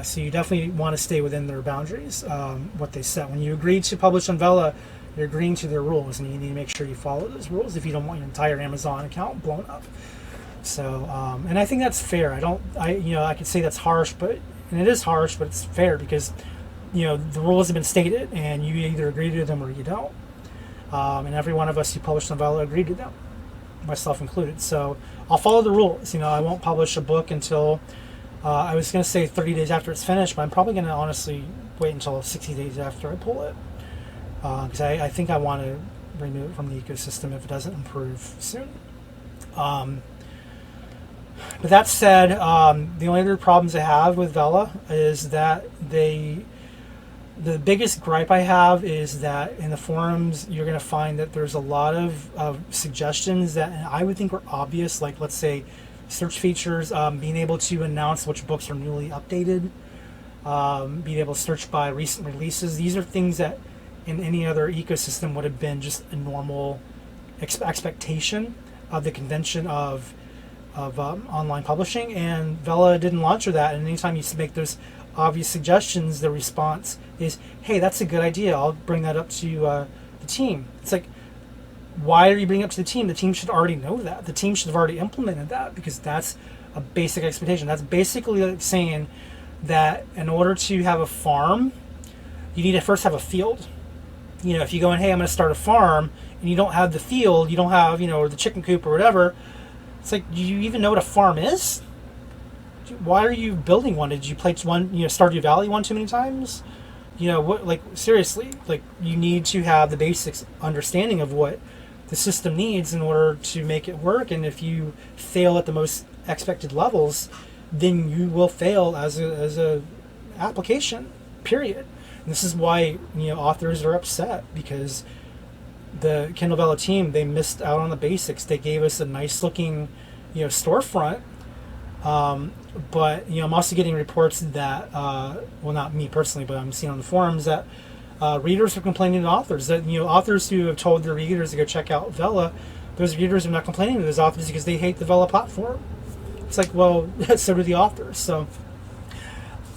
So you definitely want to stay within their boundaries, what they set. When you agree to publish on Vella, you're agreeing to their rules, and you need to make sure you follow those rules if you don't want your entire Amazon account blown up. So, and I think that's fair. I could say that's harsh, and it is harsh, but it's fair because, you know, the rules have been stated, and you either agree to them or you don't. And every one of us who published on Vella agreed to them, myself included. So I'll follow the rules. You know, I won't publish a book until I was going to say 30 days after it's finished, but I'm probably going to honestly wait until 60 days after I pull it, because I think I want to remove it from the ecosystem if it doesn't improve soon. But that said, the only other problems I have with Vella is that the biggest gripe I have is that in the forums you're going to find that there's a lot of suggestions that I would think are obvious, like, let's say, search features, being able to announce which books are newly updated, being able to search by recent releases. These are things that in any other ecosystem would have been just a normal expectation of the convention of online publishing, and Vella didn't launch with that. And anytime you make those obvious suggestions, the response is, hey, that's a good idea, I'll bring that up to the team. It's like, why are you bringing it up to the team? The team should already know that. The team should have already implemented that, because that's a basic expectation. That's basically like saying that in order to have a farm, you need to first have a field. You know, if you go in, hey, I'm going to start a farm, and you don't have the field, you don't have, you know, or the chicken coop or whatever, it's like, do you even know what a farm is? Why are you building one? Did you play one, you know, Stardew Valley one too many times? You know, what, like, seriously, like, you need to have the basics understanding of what the system needs in order to make it work. And if you fail at the most expected levels, then you will fail as a application, period. And this is why, you know, authors are upset, because the Kindle Vella team, they missed out on the basics. They gave us a nice looking, you know, storefront, but, you know, I'm also getting reports that, well, not me personally, but I'm seeing on the forums that readers are complaining to authors, that, you know, authors who have told their readers to go check out Vella, those readers are not complaining to those authors because they hate the Vella platform. It's like, well, so do the authors. So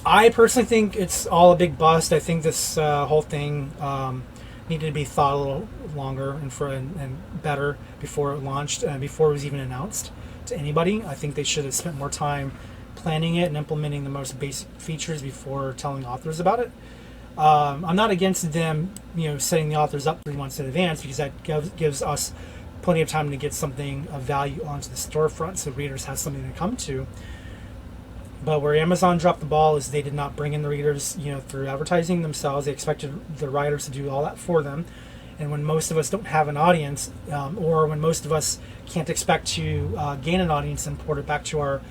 I personally think it's all a big bust. I think this whole thing needed to be thought a little longer and better before it launched, before it was even announced to anybody. I think they should have spent more time planning it and implementing the most basic features before telling authors about it. I'm not against them, you know, setting the authors up 3 months in advance, because that gives us plenty of time to get something of value onto the storefront, so readers have something to come to. But where Amazon dropped the ball is they did not bring in the readers, you know, through advertising themselves. They expected the writers to do all that for them. And when most of us don't have an audience, or when most of us can't expect to gain an audience and port it back to our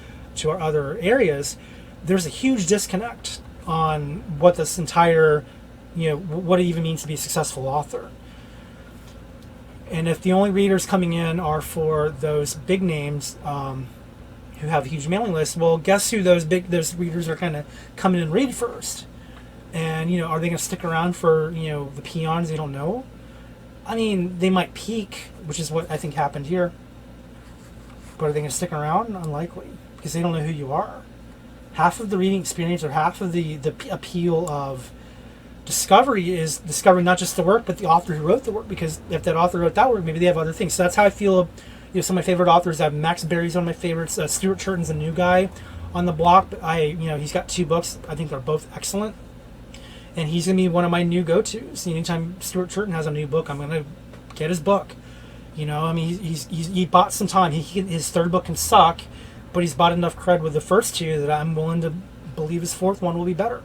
other areas, there's a huge disconnect on what this entire, you know, what it even means to be a successful author. And if the only readers coming in are for those big names who have a huge mailing list, well, guess who those readers are kind of coming and read first? And, you know, are they going to stick around for, you know, the peons they don't know? I mean, they might peak, which is what I think happened here. But are they going to stick around? Unlikely, because they don't know who you are. Half of the reading experience, or half of the appeal of discovery, is discovering not just the work, but the author who wrote the work. Because if that author wrote that work, maybe they have other things. So that's how I feel. You know, some of my favorite authors, I have Max Berry's one of my favorites. Stuart Churton's a new guy on the block, but you know, he's got 2 books. I think they're both excellent. and he's going to be one of my new go-tos. Anytime Stuart Churton has a new book, I'm going to get his book. You know, I mean, he bought some time. His third book can suck, but he's bought enough cred with the first two that I'm willing to believe his fourth one will be better.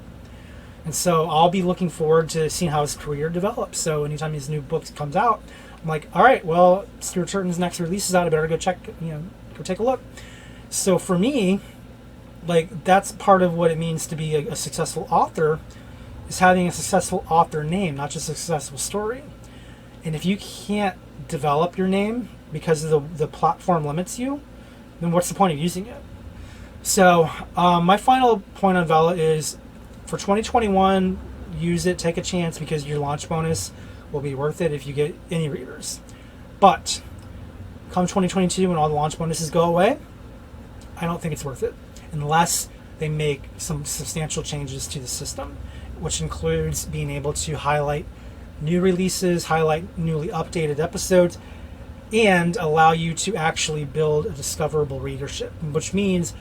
And so I'll be looking forward to seeing how his career develops. So anytime his new book comes out, I'm like, all right, well, Stuart Churton's next release is out. I better go go take a look. So for me, like, that's part of what it means to be a successful author, is having a successful author name, not just a successful story. And if you can't develop your name because the platform limits you, then what's the point of using it? So my final point on Vella is, for 2021, use it, take a chance, because your launch bonus will be worth it if you get any readers. But come 2022, when all the launch bonuses go away, I don't think it's worth it unless they make some substantial changes to the system, which includes being able to highlight new releases, highlight newly updated episodes, and allow you to actually build a discoverable readership, which means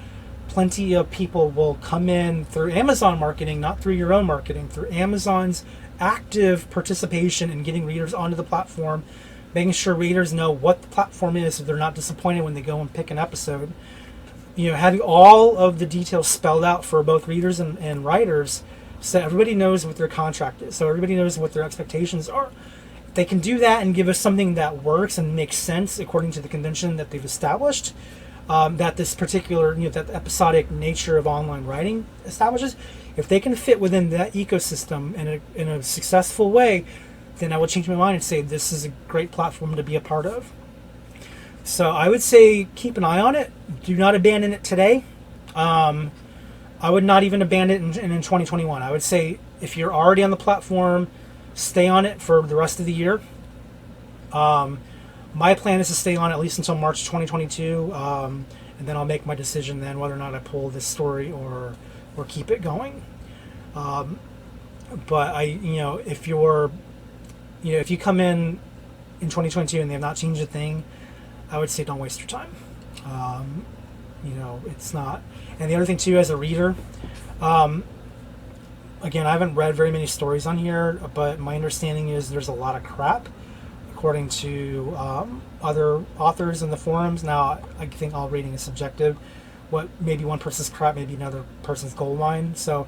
plenty of people will come in through Amazon marketing, not through your own marketing, through Amazon's active participation in getting readers onto the platform, making sure readers know what the platform is so they're not disappointed when they go and pick an episode. You know, having all of the details spelled out for both readers and writers, so everybody knows what their contract is, so everybody knows what their expectations are. If they can do that and give us something that works and makes sense according to the convention that they've established, that this particular, that the episodic nature of online writing establishes, if they can fit within that ecosystem in a successful way, then I will change my mind and say this is a great platform to be a part of. So I would say keep an eye on it. Do not abandon it today. I would not even abandon it in 2021. I would say if you're already on the platform, stay on it for the rest of the year. My plan is to stay on at least until March 2022, and then I'll make my decision then whether or not I pull this story or keep it going. But if you come in 2022 and they have not changed a thing, I would say don't waste your time. It's not. And the other thing too, as a reader, again, I haven't read very many stories on here, but my understanding is there's a lot of crap, according to other authors in the forums. Now, I think all reading is subjective. What maybe one person's crap, maybe another person's gold mine. So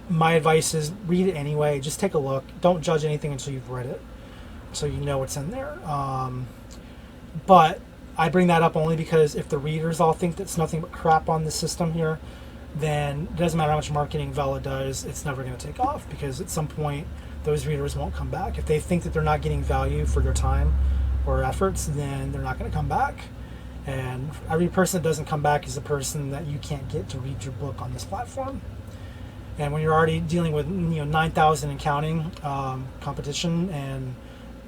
my advice is read it anyway. Just take a look. Don't judge anything until you've read it, so you know what's in there. But I bring that up only because if the readers all think that's nothing but crap on the system here, then it doesn't matter how much marketing Vella does, it's never going to take off, because at some point those readers won't come back. If they think that they're not getting value for their time or efforts, then they're not going to come back. And every person that doesn't come back is a person that you can't get to read your book on this platform. And when you're already dealing with 9,000 and counting competition, and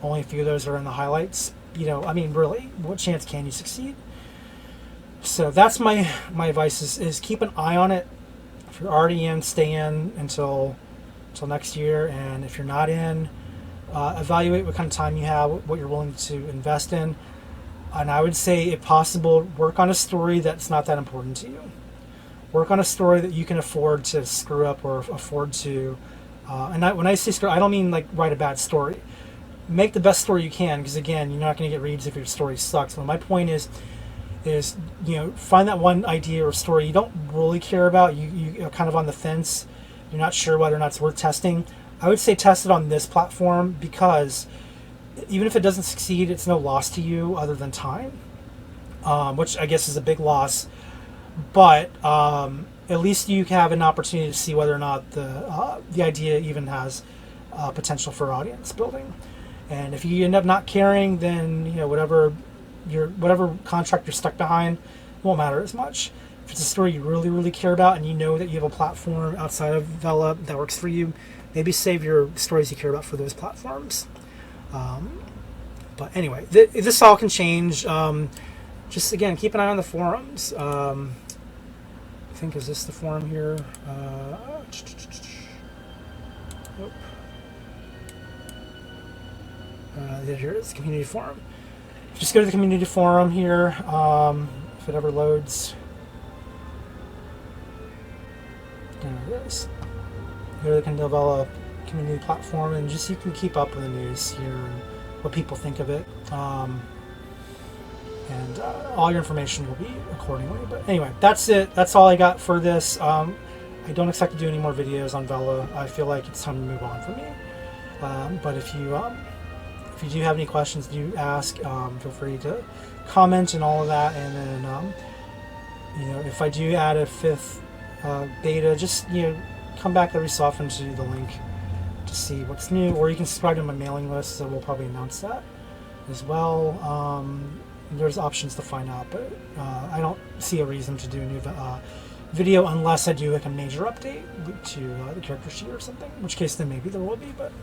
only a few of those are in the highlights, really, what chance can you succeed? So that's my advice is keep an eye on it. If you're already in, stay in until next year. And if you're not in, evaluate what kind of time you have, what you're willing to invest in. And I would say, if possible, work on a story that's not that important to you. Work on a story that you can afford to screw up or afford to. When I say screw, I don't mean like write a bad story. Make the best story you can, because again, you're not going to get reads if your story sucks. But my point is find that one idea or story you don't really care about. You're kind of on the fence. You're not sure whether or not it's worth testing. I would say test it on this platform, because even if it doesn't succeed, it's no loss to you other than time, which I guess is a big loss. But at least you have an opportunity to see whether or not the idea even has potential for audience building. And if you end up not caring, then whatever contract you're stuck behind won't matter as much. If it's a story you really, really care about, and you know that you have a platform outside of Vella that works for you, maybe save your stories you care about for those platforms. But anyway, this all can change. Just again, keep an eye on the forums. I think, is this the forum here? Nope. Here it is, community forum. Just go to the community forum here, if it ever loads. There it is. go to the Kindle Vella community platform, and just you can keep up with the news here and what people think of it. And all your information will be accordingly. But anyway, that's it. That's all I got for this. I don't expect to do any more videos on Vella. I feel like it's time to move on for me. But if you do have any questions, do ask. Feel free to comment and all of that. And then if I do add a 5th beta, just come back every so often to the link to see what's new, or you can subscribe to my mailing list. So we'll probably announce that as well. There's options to find out, but I don't see a reason to do a new video unless I do like a major update to the character sheet or something, in which case then maybe there will be, but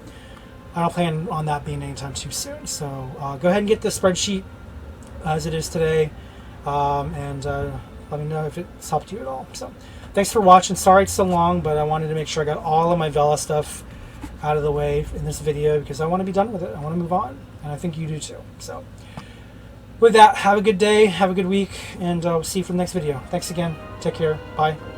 I don't plan on that being anytime too soon. So go ahead and get the spreadsheet as it is today, and let me know if it's helped you at all. So thanks for watching. Sorry it's so long, but I wanted to make sure I got all of my Vella stuff out of the way in this video because I want to be done with it. I want to move on, and I think you do too. So with that, have a good day, have a good week, and we'll see you for the next video. Thanks again. Take care. Bye.